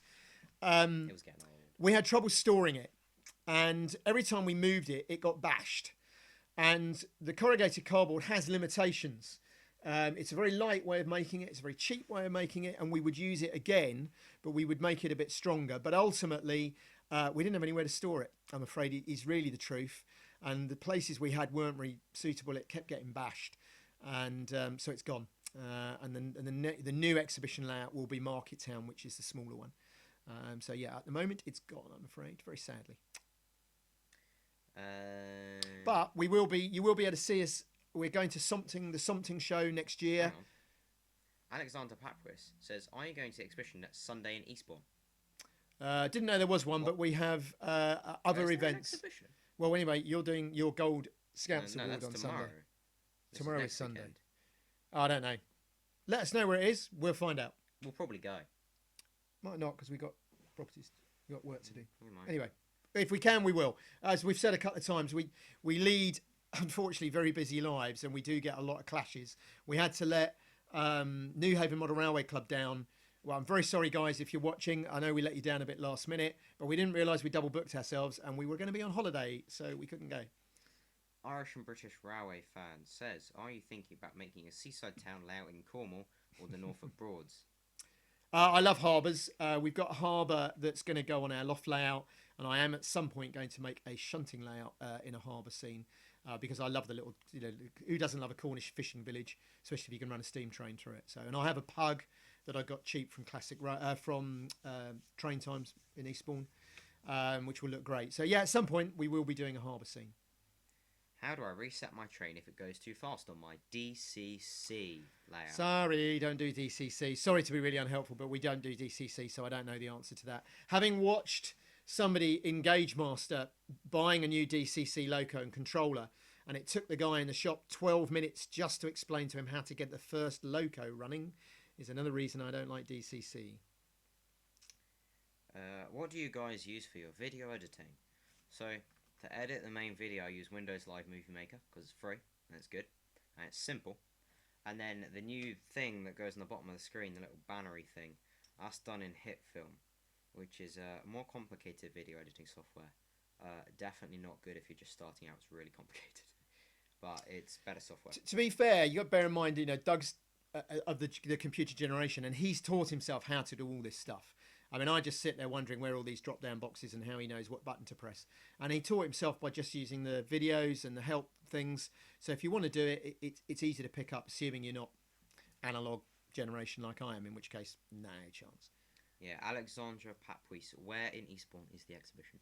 It was getting old.
We had trouble storing it, and every time we moved it, it got bashed. And the corrugated cardboard has limitations. It's a very light way of making it. It's a very cheap way of making it, and we would use it again, but we would make it a bit stronger. But ultimately, we didn't have anywhere to store it. I'm afraid is really the truth. And the places we had weren't really suitable. It kept getting bashed, and so it's gone. And then the new exhibition layout will be Market Town, which is the smaller one. So yeah, at the moment it's gone, I'm afraid, very sadly. But you will be able to see us. We're going to the Something show next year.
Alexander Papris says, "Are you going to the exhibition next Sunday in Eastbourne?"
Didn't know there was one, but we have other events. Well, anyway, you're doing your Gold Scouts
no,
Award
that's
on
tomorrow.
Sunday.
This
Tomorrow is
next
Sunday.
weekend.
I don't know. Let us know where it is. We'll find out.
We'll probably go.
Might not, because we got properties, we got work to do.
We might.
Anyway, if we can, we will. As we've said a couple of times, we lead, unfortunately, very busy lives, and we do get a lot of clashes. We had to let New Haven Model Railway Club down. Well, I'm very sorry, guys, if you're watching. I know we let you down a bit last minute, but we didn't realise we double booked ourselves, and we were going to be on holiday, so we couldn't go.
Irish and British Railway fan says, "Are you thinking about making a seaside town layout in Cornwall or the Norfolk Broads?"
I love harbours. We've got a harbour that's going to go on our loft layout, and I am at some point going to make a shunting layout in a harbour scene because I love the little, who doesn't love a Cornish fishing village, especially if you can run a steam train through it. So, and I have a pug that I got cheap from Train Times in Eastbourne, which will look great. So yeah, at some point we will be doing a harbour scene.
How do I reset my train if it goes too fast on my DCC layout?
Sorry, don't do DCC. Sorry to be really unhelpful, but we don't do DCC, so I don't know the answer to that. Having watched somebody in Gauge Master buying a new DCC loco and controller, and it took the guy in the shop 12 minutes just to explain to him how to get the first loco running, is another reason I don't like DCC.
What do you guys use for your video editing? So, to edit the main video, I use Windows Live Movie Maker because it's free and it's good and it's simple. And then the new thing that goes on the bottom of the screen, the little bannery thing, that's done in HitFilm, which is a more complicated video editing software. Definitely not good if you're just starting out. It's really complicated, but it's better software.
To be fair, you got to bear in mind, Doug's of the computer generation, and he's taught himself how to do all this stuff. I mean, I just sit there wondering where all these drop-down boxes and how he knows what button to press. And he taught himself by just using the videos and the help things. So if you want to do it, it's easy to pick up, assuming you're not analog generation like I am, in which case, no chance.
Yeah, Alexandra Papwis, where in Eastbourne is the exhibition?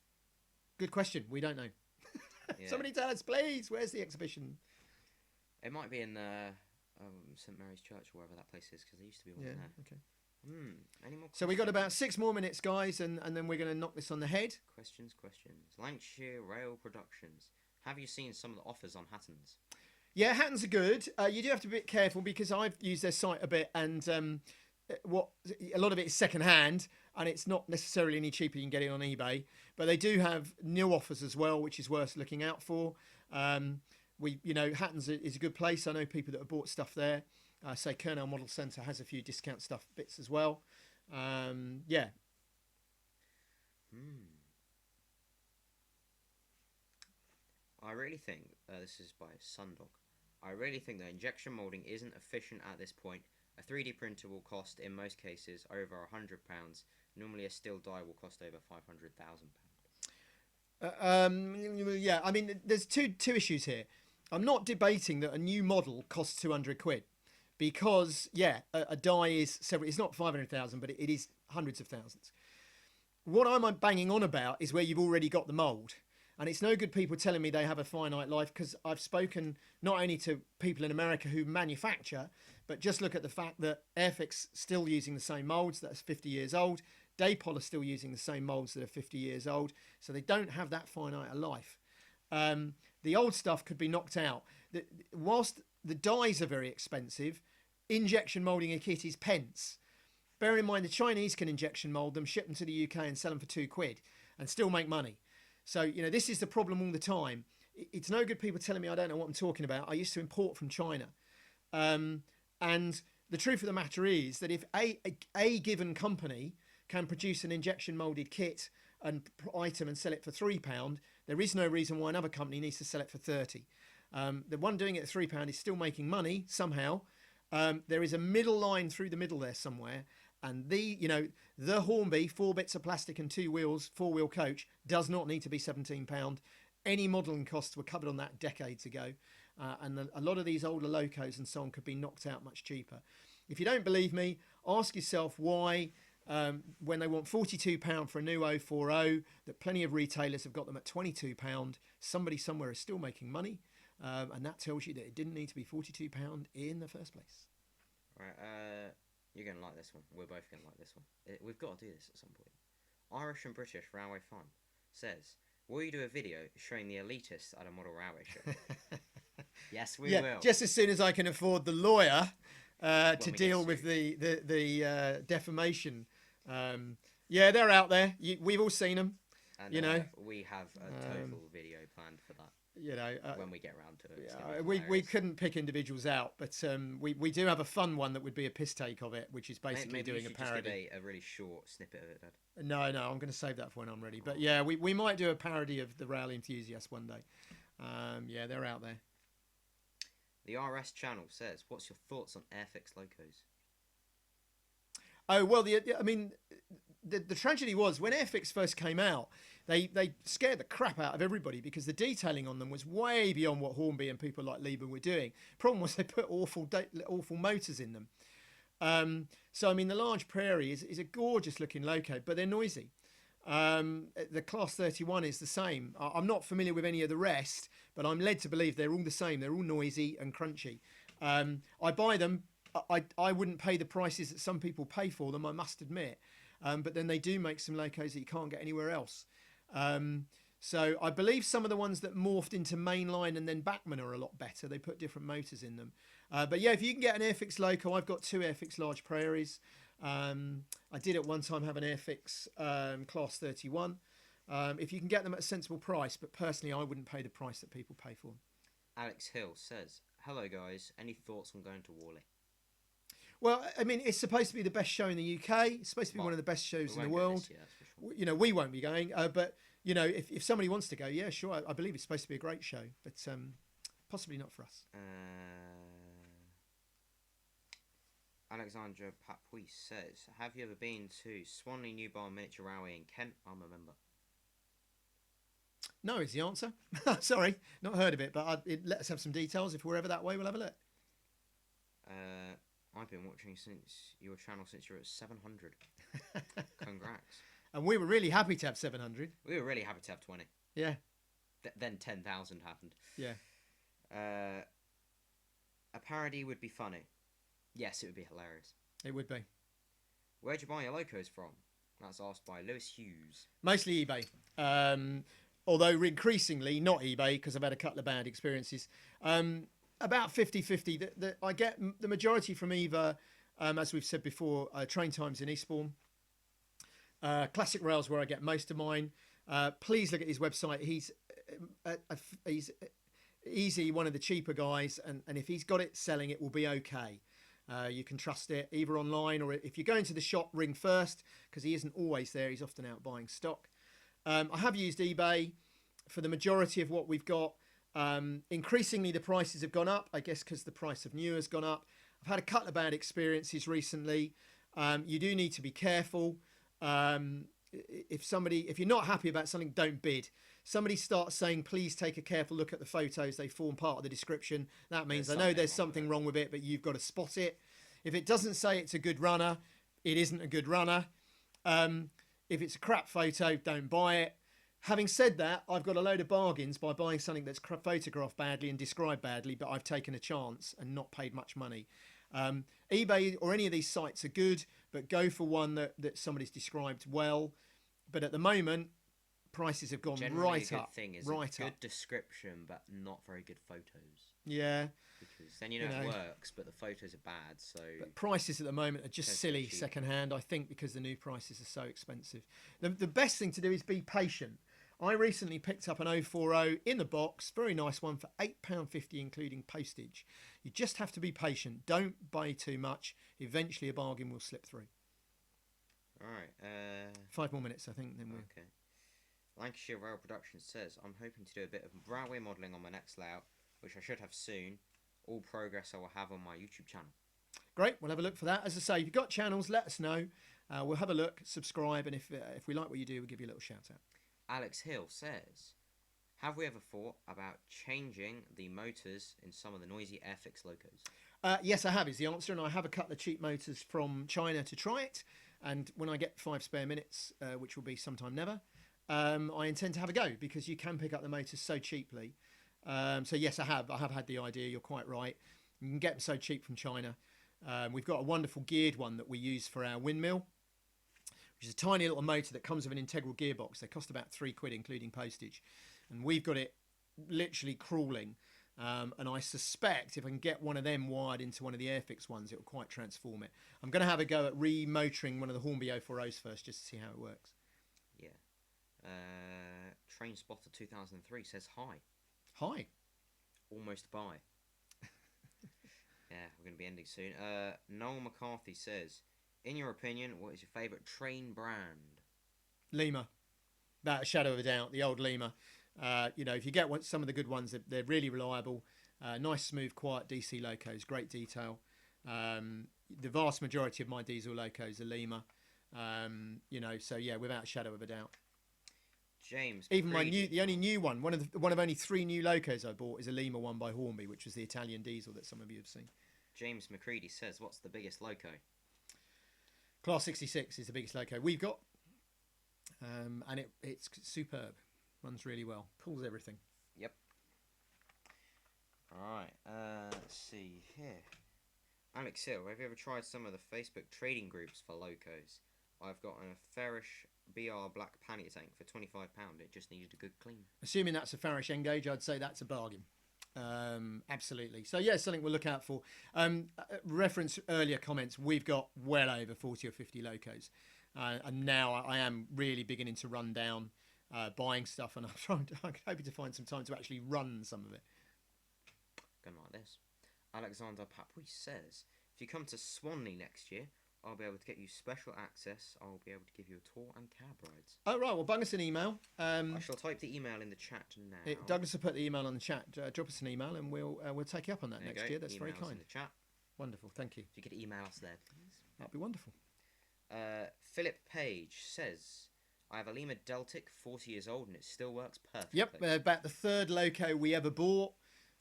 Good question. We don't know.
Yeah.
Somebody tell us, please. Where's the exhibition?
It might be in St Mary's Church or wherever that place is, because there used to be one there.
Okay.
Any more questions?
So we got about 6 more minutes, guys, and then we're going to knock this on the head.
Questions. Lancashire Rail Productions. Have you seen some of the offers on Hattons?
Yeah, Hattons are good. You do have to be a bit careful because I've used their site a bit, and a lot of it is second hand, and it's not necessarily any cheaper. You can get it on eBay, but they do have new offers as well, which is worth looking out for. Hattons is a good place. I know people that have bought stuff there. Say Kernel Model Centre has a few discount stuff bits as well. Yeah.
I really think, this is by Sundog, I really think that injection moulding isn't efficient at this point. A 3D printer will cost, in most cases, over £100. Normally a steel die will cost over £500,000.
Yeah, I mean, there's two issues here. I'm not debating that a new model costs 200 quid. because a die is several. It's not 500,000, but it is hundreds of thousands. What I'm banging on about is where you've already got the mold. And it's no good people telling me they have a finite life, because I've spoken not only to people in America who manufacture, but just look at the fact that Airfix still using the same molds that's 50 years old. Daypol are still using the same molds that are 50 years old. So they don't have that finite a life. The old stuff could be knocked out. Whilst the dies are very expensive, injection molding a kit is pence. Bear in mind the Chinese can injection mold them, ship them to the UK and sell them for £2 and still make money. So, this is the problem all the time. It's no good people telling me I don't know what I'm talking about. I used to import from China. And the truth of the matter is that if a given company can produce an injection molded kit and item and sell it for £3, there is no reason why another company needs to sell it for 30. The one doing it at £3 is still making money somehow. There is a middle line through the middle there somewhere. And the Hornby, 4 bits of plastic and 2 wheels, 4-wheel coach, does not need to be £17. Any modelling costs were covered on that decades ago. And a lot of these older Locos and so on could be knocked out much cheaper. If you don't believe me, ask yourself why, when they want £42 for a new 040, that plenty of retailers have got them at £22, somebody somewhere is still making money. And that tells you that it didn't need to be £42 in the first place.
All right, you're going to like this one. We're both going to like this one. We've got to do this at some point. Irish and British Railway Fun says, will you do a video showing the elitists at a model railway show? Yes, we will. Just
as soon as I can afford the lawyer to deal with the defamation. They're out there. We've all seen them.
And, we have a total video planned for that. When we get around to it,
we couldn't pick individuals out, but we do have a fun one that would be a piss take of it, which is basically doing a parody.
Just give a really short snippet of it, Dad.
No, I'm going to save that for when I'm ready. But we might do a parody of the rail enthusiast one day. They're out there.
The RS channel says, "What's your thoughts on Airfix Locos?"
Oh well, the tragedy was when Airfix first came out. They scared the crap out of everybody because the detailing on them was way beyond what Hornby and people like Lieber were doing. Problem was they put awful motors in them. The Large Prairie is a gorgeous looking loco, but they're noisy. The Class 31 is the same. I'm not familiar with any of the rest, but I'm led to believe they're all the same. They're all noisy and crunchy. I buy them. I wouldn't pay the prices that some people pay for them, I must admit. But then they do make some locos that you can't get anywhere else. So I believe some of the ones that morphed into mainline and then Bachmann are a lot better. They put different motors in them. If you can get an Airfix loco, I've got 2 Airfix Large Prairies. I did at one time have an Airfix Class 31. If you can get them at a sensible price, but personally I wouldn't pay the price that people pay for them.
Alex Hill says, "Hello guys, any thoughts on going to Worley?"
Well, it's supposed to be the best show in the UK. It's supposed to be one of the best shows in the world. Sure. We won't be going, but if somebody wants to go, yeah, sure. I believe it's supposed to be a great show, but possibly not for us.
Alexandra Papuis says, "Have you ever been to Swanley New Bar Miniature Railway in Kent? I'm a member."
No is the answer. Sorry, not heard of it, but let us have some details. If we're ever that way, we'll have a look.
I've been watching your channel since you're at 700. Congrats.
And we were really happy to have 700.
We were really happy to have 20.
Yeah.
Then 10,000 happened.
Yeah.
A parody would be funny. Yes, it would be hilarious.
It would be.
Where'd you buy your locos from? That's asked by Lewis Hughes.
Mostly eBay. Although increasingly not eBay, because I've had a couple of bad experiences. About 50-50. I get the majority from either, as we've said before, Train Times in Eastbourne. Classic Rails, where I get most of mine. Please look at his website. He's easily one of the cheaper guys, and if he's got it selling, it will be okay. You can trust it either online, or if you go into the shop, ring first, because he isn't always there. He's often out buying stock. I have used eBay for the majority of what we've got. Increasingly the prices have gone up, I guess because the price of new has gone up. I've had a couple of bad experiences recently. You do need to be careful. if you're not happy about something, don't bid. Somebody starts saying, please take a careful look at the photos. They form part of the description. That means I know there's something wrong with it, but you've got to spot it. If it doesn't say it's a good runner, it isn't a good runner. If it's a crap photo, don't buy it. Having said that, I've got a load of bargains by buying something that's photographed badly and described badly, but I've taken a chance and not paid much money. eBay or any of these sites are good, but go for one that somebody's described well. But at the moment, prices have gone
Generally,
right
a good
up.
thing is
right
a good
up.
description, but not very good photos.
Yeah.
Because then you know it works, but the photos are bad. So
But prices at the moment are just
Tends to
silly
be cheap.
secondhand, I think, because the new prices are so expensive. The best thing to do is be patient. I recently picked up an 040 in the box, very nice one, for £8.50 including postage. You just have to be patient. Don't buy too much. Eventually a bargain will slip through.
all right.
5 more minutes, I think, then we'll...
Okay. Lancashire Rail Productions says, I'm hoping to do a bit of railway modelling on my next layout, which I should have soon. All progress I will have on my YouTube channel.
Great, we'll have a look for that. As I say, if you've got channels, let us know. We'll have a look, subscribe, and if we like what you do, we'll give you a little shout out.
Alex Hill says, have we ever thought about changing the motors in some of the noisy Airfix Locos?
Yes, I have, is the answer, and I have a couple of cheap motors from China to try it. And when I get 5 spare minutes, which will be sometime never, I intend to have a go, because you can pick up the motors so cheaply. So yes, I have had the idea. You're quite right. You can get them so cheap from China. We've got a wonderful geared one that we use for our windmill, which is a tiny little motor that comes with an integral gearbox. They cost about £3 including postage, and we've got it literally crawling. And I suspect if I can get one of them wired into one of the Airfix ones, it will quite transform it. I'm going to have a go at remotoring one of the Hornby 040s first, just to see how it works.
Yeah. Train Spotter 2003 says hi.
Hi.
Almost buy. Yeah, we're going to be ending soon. Noel McCarthy says, in your opinion, what is your favourite train brand?
Lima. Without a shadow of a doubt, the old Lima. If you get some of the good ones, they're really reliable. Nice, smooth, quiet DC locos, great detail. The vast majority of my diesel locos are Lima. So yeah, without a shadow of a doubt.
James,
even the only new one of only 3 new locos I bought is a Lima one by Hornby, which was the Italian diesel that some of you have seen.
James McCready says, what's the biggest loco?
Class 66 is the biggest loco we've got, and it's superb. Runs really well, pulls everything.
Yep. Alright, let's see here. Alex Hill, have you ever tried some of the Facebook trading groups for locos? I've got a Farish BR black panty tank for £25. It just needed a good clean.
Assuming that's a Farish N-gauge, I'd say that's a bargain. Absolutely. So yeah, something we'll look out for. Reference earlier comments, we've got well over 40 or 50 locos. And now I am really beginning to run down buying stuff, and I'm hoping to find some time to actually run some of it.
Going like this. Alexander Papri says, if you come to Swanley next year, I'll be able to get you special access. I'll be able to give you a tour and cab rides.
Oh, right. Well, bung us an email.
I shall type the email in the chat now.
Douglas will put the email on the chat. Drop us an email and we'll take you up on that next year. That's very kind.
In the chat.
Wonderful. Thank you.
If you could email us there, please.
That'd be wonderful.
Philip Page says, I have a Lima Deltic, 40 years old, and it still works perfectly.
Yep. About the third loco we ever bought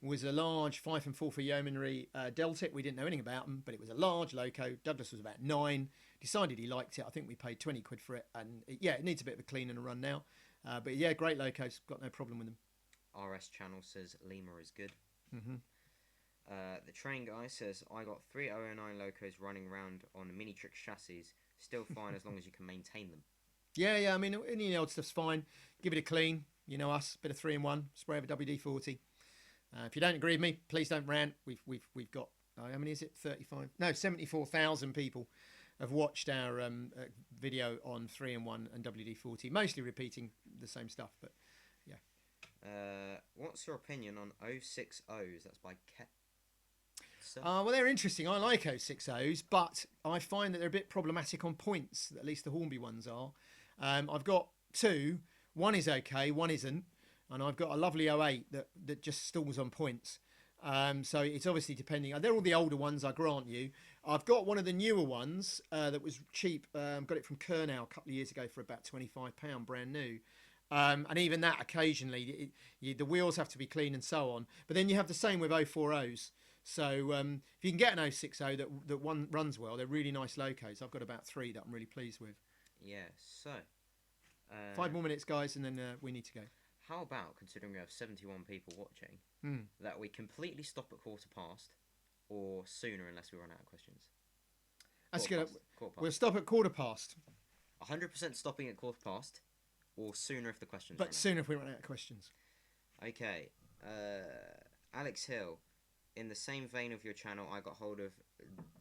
was a large 5 and 4 for yeomanry Deltic. We didn't know anything about them, but it was a large loco. Douglas was about 9. Decided he liked it. I think we paid 20 quid for it, and it needs a bit of a clean and a run now. But yeah, great locos. Got no problem with them.
RS Channel says Lima is good.
Mm-hmm.
The train guy says, I got 3 009 locos running around on mini trick chassis. Still fine as long as you can maintain them.
Yeah. I mean, any old stuff's fine. Give it a clean. You know us, bit of 3-in-1. Spray over WD-40. If you don't agree with me, please don't rant. We've got, how many is it? 74,000 people have watched our video on 3-in-1 and WD-40, mostly repeating the same stuff, but yeah.
What's your opinion on 060s? That's by Ket.
Well, they're interesting. I like 060s, but I find that they're a bit problematic on points. At least the Hornby ones are. I've got 2. One is okay, one isn't. And I've got a lovely 08 that just stalls on points. So it's obviously depending. They're all the older ones, I grant you. I've got one of the newer ones that was cheap. Got it from Kernow a couple of years ago for about £25, brand new. And even that, occasionally, the wheels have to be clean and so on. But then you have the same with 040s. So if you can get an 060 that one runs well, they're really nice Locos. I've got about 3 that I'm really pleased with.
Yeah, so...
5 more minutes, guys, and then we need to go.
How about, considering we have 71 people watching, that we completely stop at past, or sooner unless we run out of questions?
That's good.
Past.
We'll stop at 1/4
100% stopping at past, or sooner if the questions
But sooner if we run out of questions.
Okay. Alex Hill. In the same vein of your channel, I got hold of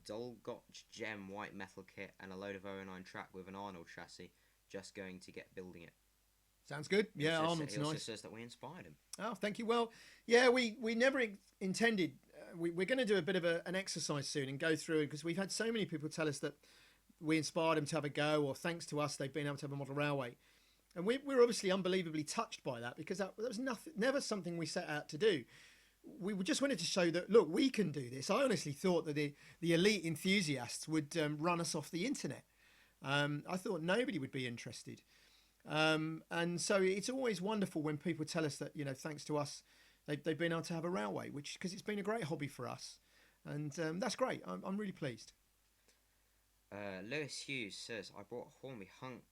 Dolgotch Gem white metal kit and a load of 009 track with an Arnold chassis. Just going to get building it.
Sounds good. Yeah, Arnold's
nice. He also
nice.
says that we inspired him.
Oh, thank you. Well, yeah, we never intended. We're going to do a bit of an exercise soon and go through, because we've had so many people tell us that we inspired them to have a go, or thanks to us they've been able to have a model railway. And we're obviously unbelievably touched by that, because that was never something we set out to do. We just wanted to show that, look, we can do this. I honestly thought that the elite enthusiasts would run us off the internet. I thought nobody would be interested. And so it's always wonderful when people tell us that, thanks to us, they've been able to have a railway, because it's been a great hobby for us. And that's great. I'm really pleased.
Lewis Hughes says, I bought a Hornby Hunt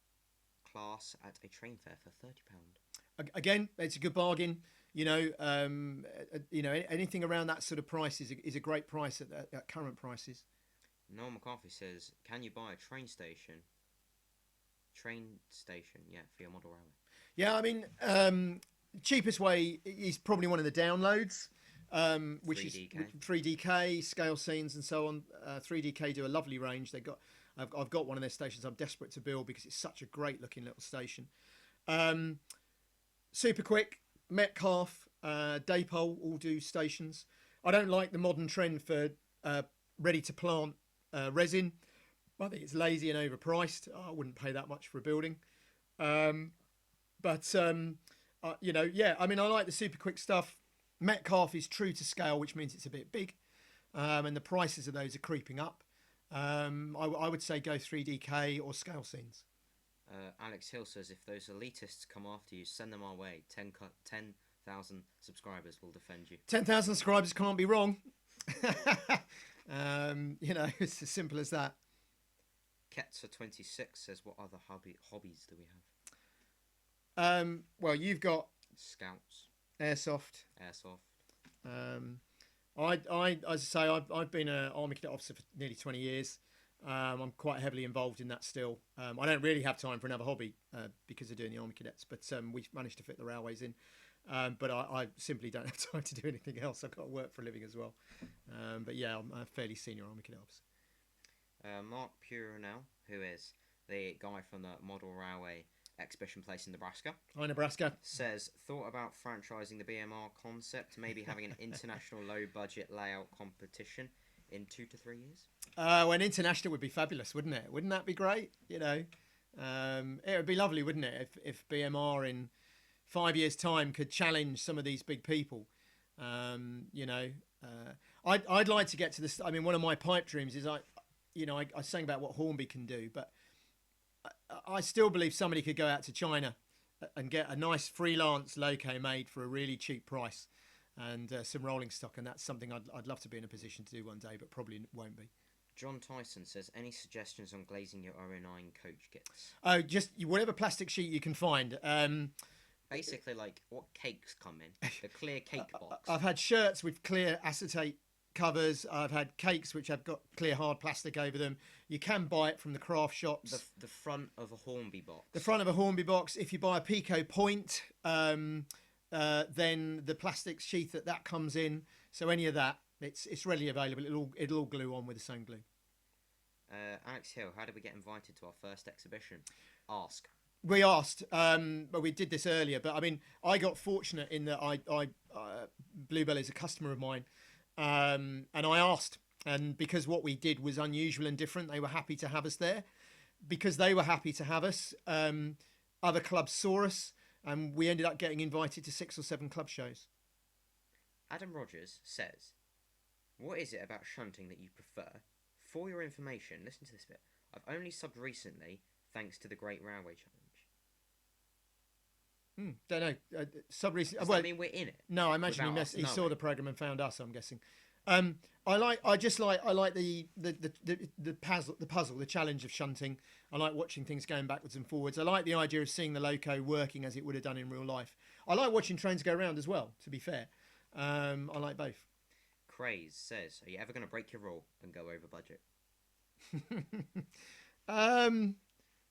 class at a train fare for £30.
Again, it's a good bargain. Anything around that sort of price is a great price at current prices.
Noel McCarthy says, can you buy a train station, yeah, for your model railway?
Yeah, I mean, cheapest way is probably one of the downloads, which
3DK.
is 3DK, scale scenes and so on. 3DK do a lovely range. I've got one of their stations I'm desperate to build, because it's such a great looking little station. Super Quick, Metcalf, Daypole all do stations. I don't like the modern trend for ready to plant resin. I think it's lazy and overpriced. I wouldn't pay that much for a building. Yeah, I mean, I like the Super Quick stuff. Metcalf is true to scale, which means it's a bit big, and the prices of those are creeping up. I would say go 3DK or scale scenes.
Alex Hill says, if those elitists come after you, send them our way. 10,000 subscribers will defend you.
10,000 subscribers can't be wrong. It's as simple as that.
Ketzer26 says, what other hobbies do we have?
Well, you've got
Scouts,
airsoft. As I say, I've been an Army Cadet officer for nearly 20 years. I'm quite heavily involved in that still. I don't really have time for another hobby because of doing the Army Cadets, but we've managed to fit the railways in. But I simply don't have time to do anything else. I've got to work for a living as well. But yeah, I'm a fairly senior Army Cadet officer.
Mark Purinell, who is the guy from the Model Railway exhibition place in Nebraska.
Hi, Nebraska.
Says, thought about franchising the BMR concept, maybe having an international low-budget layout competition in 2 to 3 years?
Well, an international would be fabulous, wouldn't it? Wouldn't that be great? It would be lovely, wouldn't it, if BMR in 5 years' time could challenge some of these big people. I'd like to get to this. I mean, one of my pipe dreams is I was saying about what Hornby can do, but I still believe somebody could go out to China and get a nice freelance loco made for a really cheap price and some rolling stock, and that's something I'd love to be in a position to do one day, but probably won't be.
John Tyson says, any suggestions on glazing your 009 coach kits?
Oh, just whatever plastic sheet you can find.
Basically, like what cakes come in, the clear cake box.
I've had shirts with clear acetate covers. I've had cakes which have got clear hard plastic over them. You can buy it from the craft shops.
The front of a Hornby box.
The front of a Hornby box. If you buy a Pico Point, then the plastic sheath that comes in. So any of that, it's readily available. It'll all glue on with the same glue.
Alex Hill, how did we get invited to our first exhibition? Ask.
We asked, but we did this earlier. But I mean, I got fortunate in that Bluebell is a customer of mine, and I asked, and because what we did was unusual and different, they were happy to have us there. Because they were happy to have us, other clubs saw us, and we ended up getting invited to 6 or 7 club shows.
Adam Rogers says, what is it about shunting that you prefer? For your information, listen to this bit. I've only subbed recently, thanks to the Great Railway Challenge.
Don't know. Sub recently.
Does that mean we're in it?
No, I imagine
Without us
he saw
knowing?
the program and found us. I'm guessing. I like the puzzle, the challenge of shunting. I like watching things going backwards and forwards. I like the idea of seeing the loco working as it would have done in real life. I like watching trains go around as well. To be fair, I like both.
Craze says, are you ever going to break your rule and go over budget?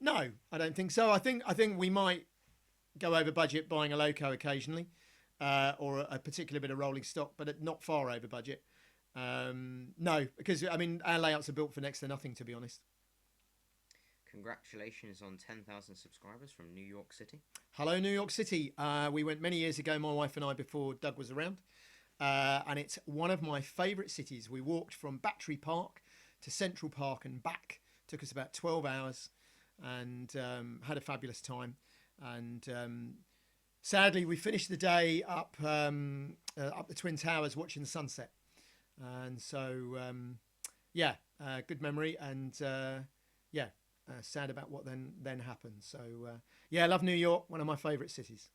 No, I don't think so. I think we might go over budget buying a loco occasionally, or a particular bit of rolling stock, but not far over budget. No, because I mean our layouts are built for next to nothing, to be honest.
Congratulations on 10,000 subscribers from New York City.
Hello, New York City. We went many years ago, my wife and I, before Doug was around, and it's one of my favourite cities. We walked from Battery Park to Central Park and back. Took us about 12 hours, and had a fabulous time. And sadly, we finished the day up the Twin Towers watching the sunset. And so, good memory, and sad about what then happened. So, I love New York, one of my favourite cities.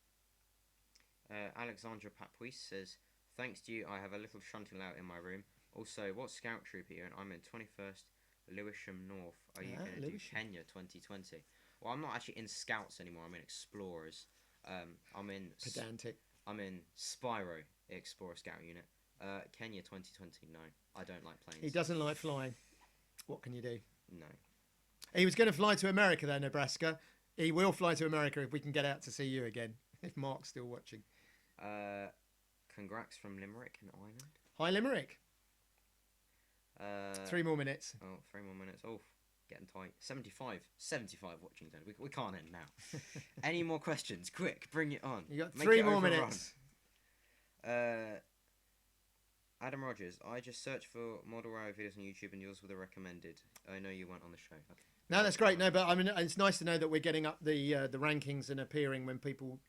Alexandra Papuis says, thanks to you, I have a little shunting layout in my room. Also, what scout troop are you in? I'm in 21st Lewisham North. Are you going to do Kenya 2020? Well, I'm not actually in scouts anymore. I'm in explorers. I'm in
Pedantic.
I'm in Spyro Explorer Scout Unit. Kenya 2020. No, I don't like planes.
He doesn't like flying. What can you do?
No.
He was going to fly to America, though, Nebraska. He will fly to America if we can get out to see you again. If Mark's still watching.
Congrats from Limerick in Ireland.
Hi, Limerick. 3 more minutes.
Oh, 3 more minutes. Oh, getting tight. 75 watching then. We can't end now. Any more questions? Quick, bring it on.
You got
Make
3
it
more
overrun.
minutes.
Adam Rogers, I just searched for model railway videos on YouTube and yours were the recommended. I know you weren't on the show. Okay.
No, that's great. No, but I mean, it's nice to know that we're getting up the rankings and appearing when people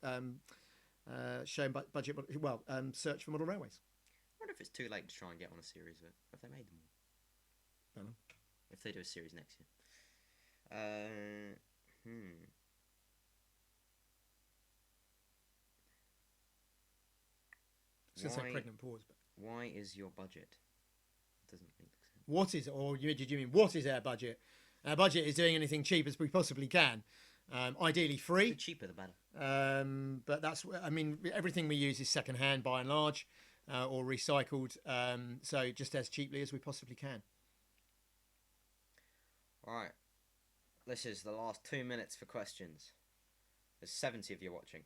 show budget. Well, search for model railways.
I wonder if it's too late to try and get on a series of it. Have they made them all?
I don't know.
If they do a series next year.
I was going to say pregnant pause, but
why is your budget? It doesn't make sense.
What is, or did you mean what is our budget? Our budget is doing anything cheap as we possibly can. Ideally free.
The cheaper the better.
But that's, I mean, everything we use is second hand by and large, or recycled. So just as cheaply as we possibly can.
Alright. This is the last 2 minutes for questions. There's 70 of you watching.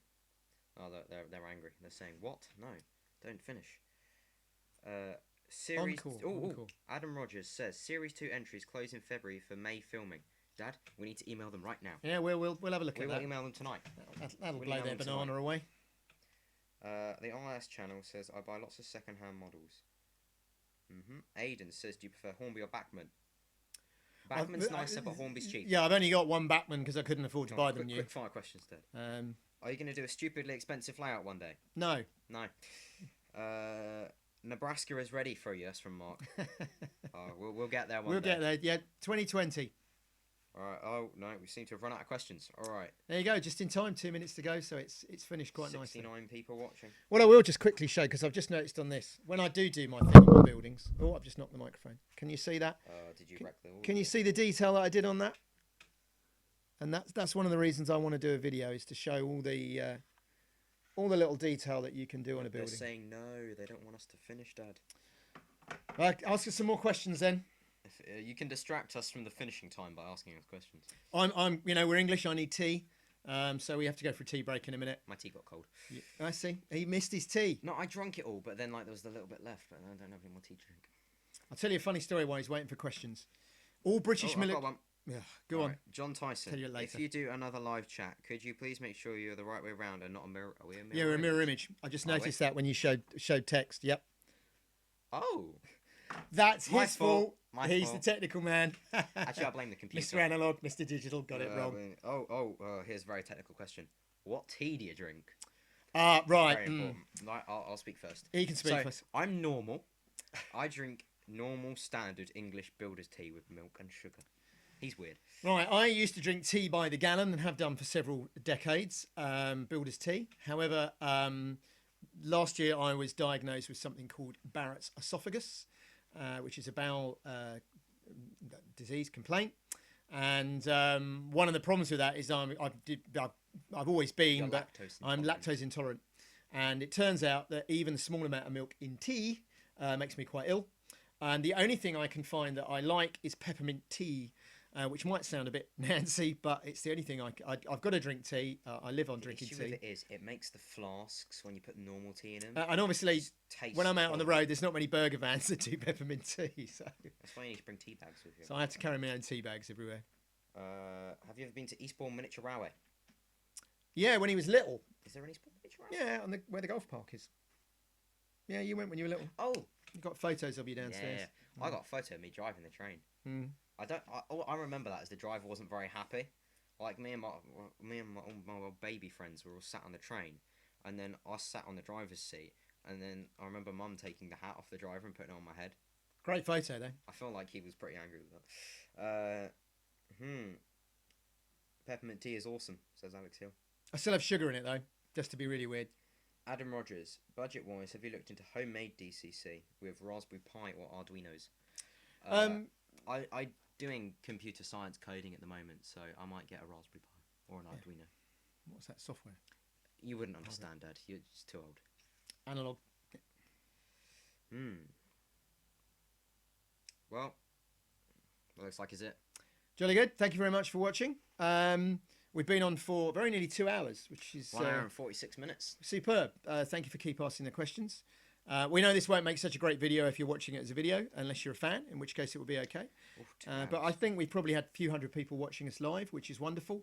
Oh, they're angry. They're saying, what? No, don't finish. Series.
Encore.
Adam Rogers says series 2 entries close in February for May filming. Dad, we need to email them right now.
Yeah, we'll have a look at that.
We will email them tonight.
That'll blow their banana
tonight.
away.
The IS channel says I buy lots of second-hand models. Aiden says, do you prefer Hornby or Bachmann? Bachmann's nicer, but Hornby's cheap.
Yeah, I've only got one Bachmann because I couldn't afford to buy them new.
Quick fire questions, Dad. Are you going to do a stupidly expensive layout one day?
No.
No. Nebraska is ready for you. That's from Mark. We'll get there one day.
We'll get there. Yeah, 2020.
All right. Oh no, we seem to have run out of questions. All right.
There you go. Just in time. 2 minutes to go. So it's finished quite
69
nicely.
people watching.
What I will just quickly show, because I've just noticed on this, when I do my thing on my buildings. Oh, I've just knocked the microphone. Can you see that?
Did you wreck the?
Can you see the detail that I did on that? And that's one of the reasons I want to do a video, is to show all the little detail that you can do on a building.
They're saying no, they don't want us to finish, Dad.
Ask us some more questions then.
If, you can distract us from the finishing time by asking us questions.
We're English. I need tea, so we have to go for a tea break in a minute.
My tea got cold.
I see. He missed his tea.
No, I drank it all, but then there was a little bit left, but I don't have any more tea to drink.
I'll tell you a funny story while he's waiting for questions. All British military. Yeah, go on.
Right. John Tyson.
Tell you later.
If you do another live chat, could you please make sure you're the right way around and not a mirror? Are we a mirror?
Yeah, we're a mirror image. I just noticed that when you showed text. Yep.
Oh.
That's his fault.
He's
the technical man.
Actually, I blame the computer.
Mr. Analog, Mr. Digital, got it wrong.
Here's a very technical question. What tea do you drink?
Right.
Very important. I'll speak first.
He can speak
So,
first.
I'm normal. I drink normal standard English builder's tea with milk and sugar. He's weird.
Right, I used to drink tea by the gallon and have done for several decades, builder's tea. However, last year I was diagnosed with something called Barrett's esophagus, which is a bowel disease complaint. And one of the problems with that is I've always been,
You're
but I'm lactose intolerant. And it turns out that even a small amount of milk in tea makes me quite ill. And the only thing I can find that I like is peppermint tea, which might sound a bit Nancy, but it's the only thing I've got to drink tea. I live on drinking tea.
The issue with it is it makes the flasks when you put normal tea in them.
And obviously, when I'm out on the road, there's not many burger vans that do peppermint tea. So
that's why you need to bring tea bags with you.
So I have to carry my own tea bags everywhere.
Have you ever been to Eastbourne Miniature Railway?
Yeah, when he was little.
Is there an Eastbourne Miniature Railway?
Yeah, where the golf park is. Yeah, you went when you were little.
Oh,
you got photos of you downstairs.
Yeah. I got a photo of me driving the train. I remember that as the driver wasn't very happy. Like me and my baby friends were all sat on the train, and then I sat on the driver's seat, and then I remember Mum taking the hat off the driver and putting it on my head.
Great photo though.
I feel like he was pretty angry with that. Peppermint tea is awesome, says Alex Hill.
I still have sugar in it though, just to be really weird.
Adam Rogers, budget-wise, have you looked into homemade DCC with Raspberry Pi or Arduinos? I doing computer science coding at the moment, so I might get a Raspberry Pi or an Arduino.
What's that software?
You wouldn't understand, Dad. You're just too old.
Analog.
Well, looks like is it.
Jolly good. Thank you very much for watching. We've been on for very nearly 2 hours, which is
1 hour and 46 minutes.
Superb. Thank you for keep asking the questions. We know this won't make such a great video if you're watching it as a video, unless you're a fan, in which case it will be okay. But I think we probably had a few hundred people watching us live, which is wonderful.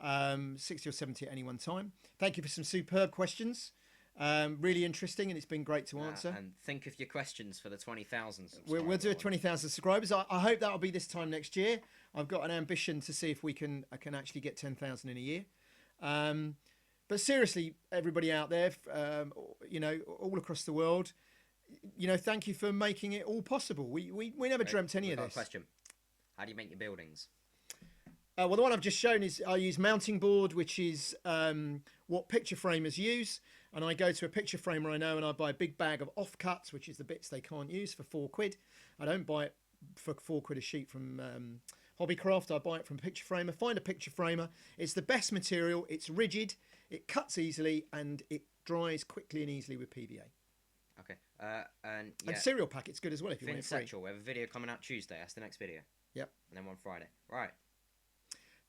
60 or 70 at any one time. Thank you for some superb questions. Really interesting, and it's been great to answer.
And think of your questions for the 20,000
subscribers. We'll do a 20,000 subscribers. I hope that'll be this time next year. I've got an ambition to see if I can actually get 10,000 in a year. But seriously, everybody out there, all across the world, thank you for making it all possible. We never dreamt any of this.
Question: how do you make your buildings?
Well, the one I've just shown is I use mounting board, which is what picture framers use. And I go to a picture framer I know and I buy a big bag of offcuts, which is the bits they can't use, for £4. I don't buy it for £4 a sheet from Hobbycraft. I buy it from a picture framer. Find a picture framer. It's the best material. It's rigid. It cuts easily and it dries quickly and easily with PVA.
Okay.
And cereal packet's good as well if you want it free.
We have a video coming out Tuesday. That's the next video.
Yep.
And then one Friday. Right.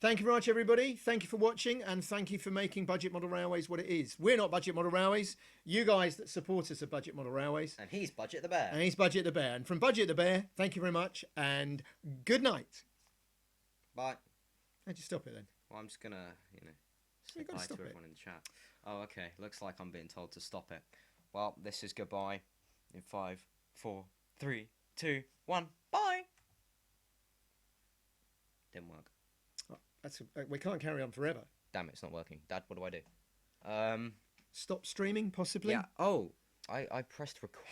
Thank you very much, everybody. Thank you for watching, and thank you for making Budget Model Railways what it is. We're not Budget Model Railways. You guys that support us are Budget Model Railways.
And he's Budget the Bear.
And he's Budget the Bear. And from Budget the Bear, thank you very much, and good night.
Bye.
How'd you stop it then?
Well, I'm just going to, say bye to everyone in the chat. Oh, okay. Looks like I'm being told to stop it. Well, this is goodbye in 5, 4, 3, 2, 1. Bye. Didn't work.
We can't carry on forever.
Damn it, it's not working. Dad, what do I do?
Stop streaming, possibly?
Yeah. Oh, I pressed record.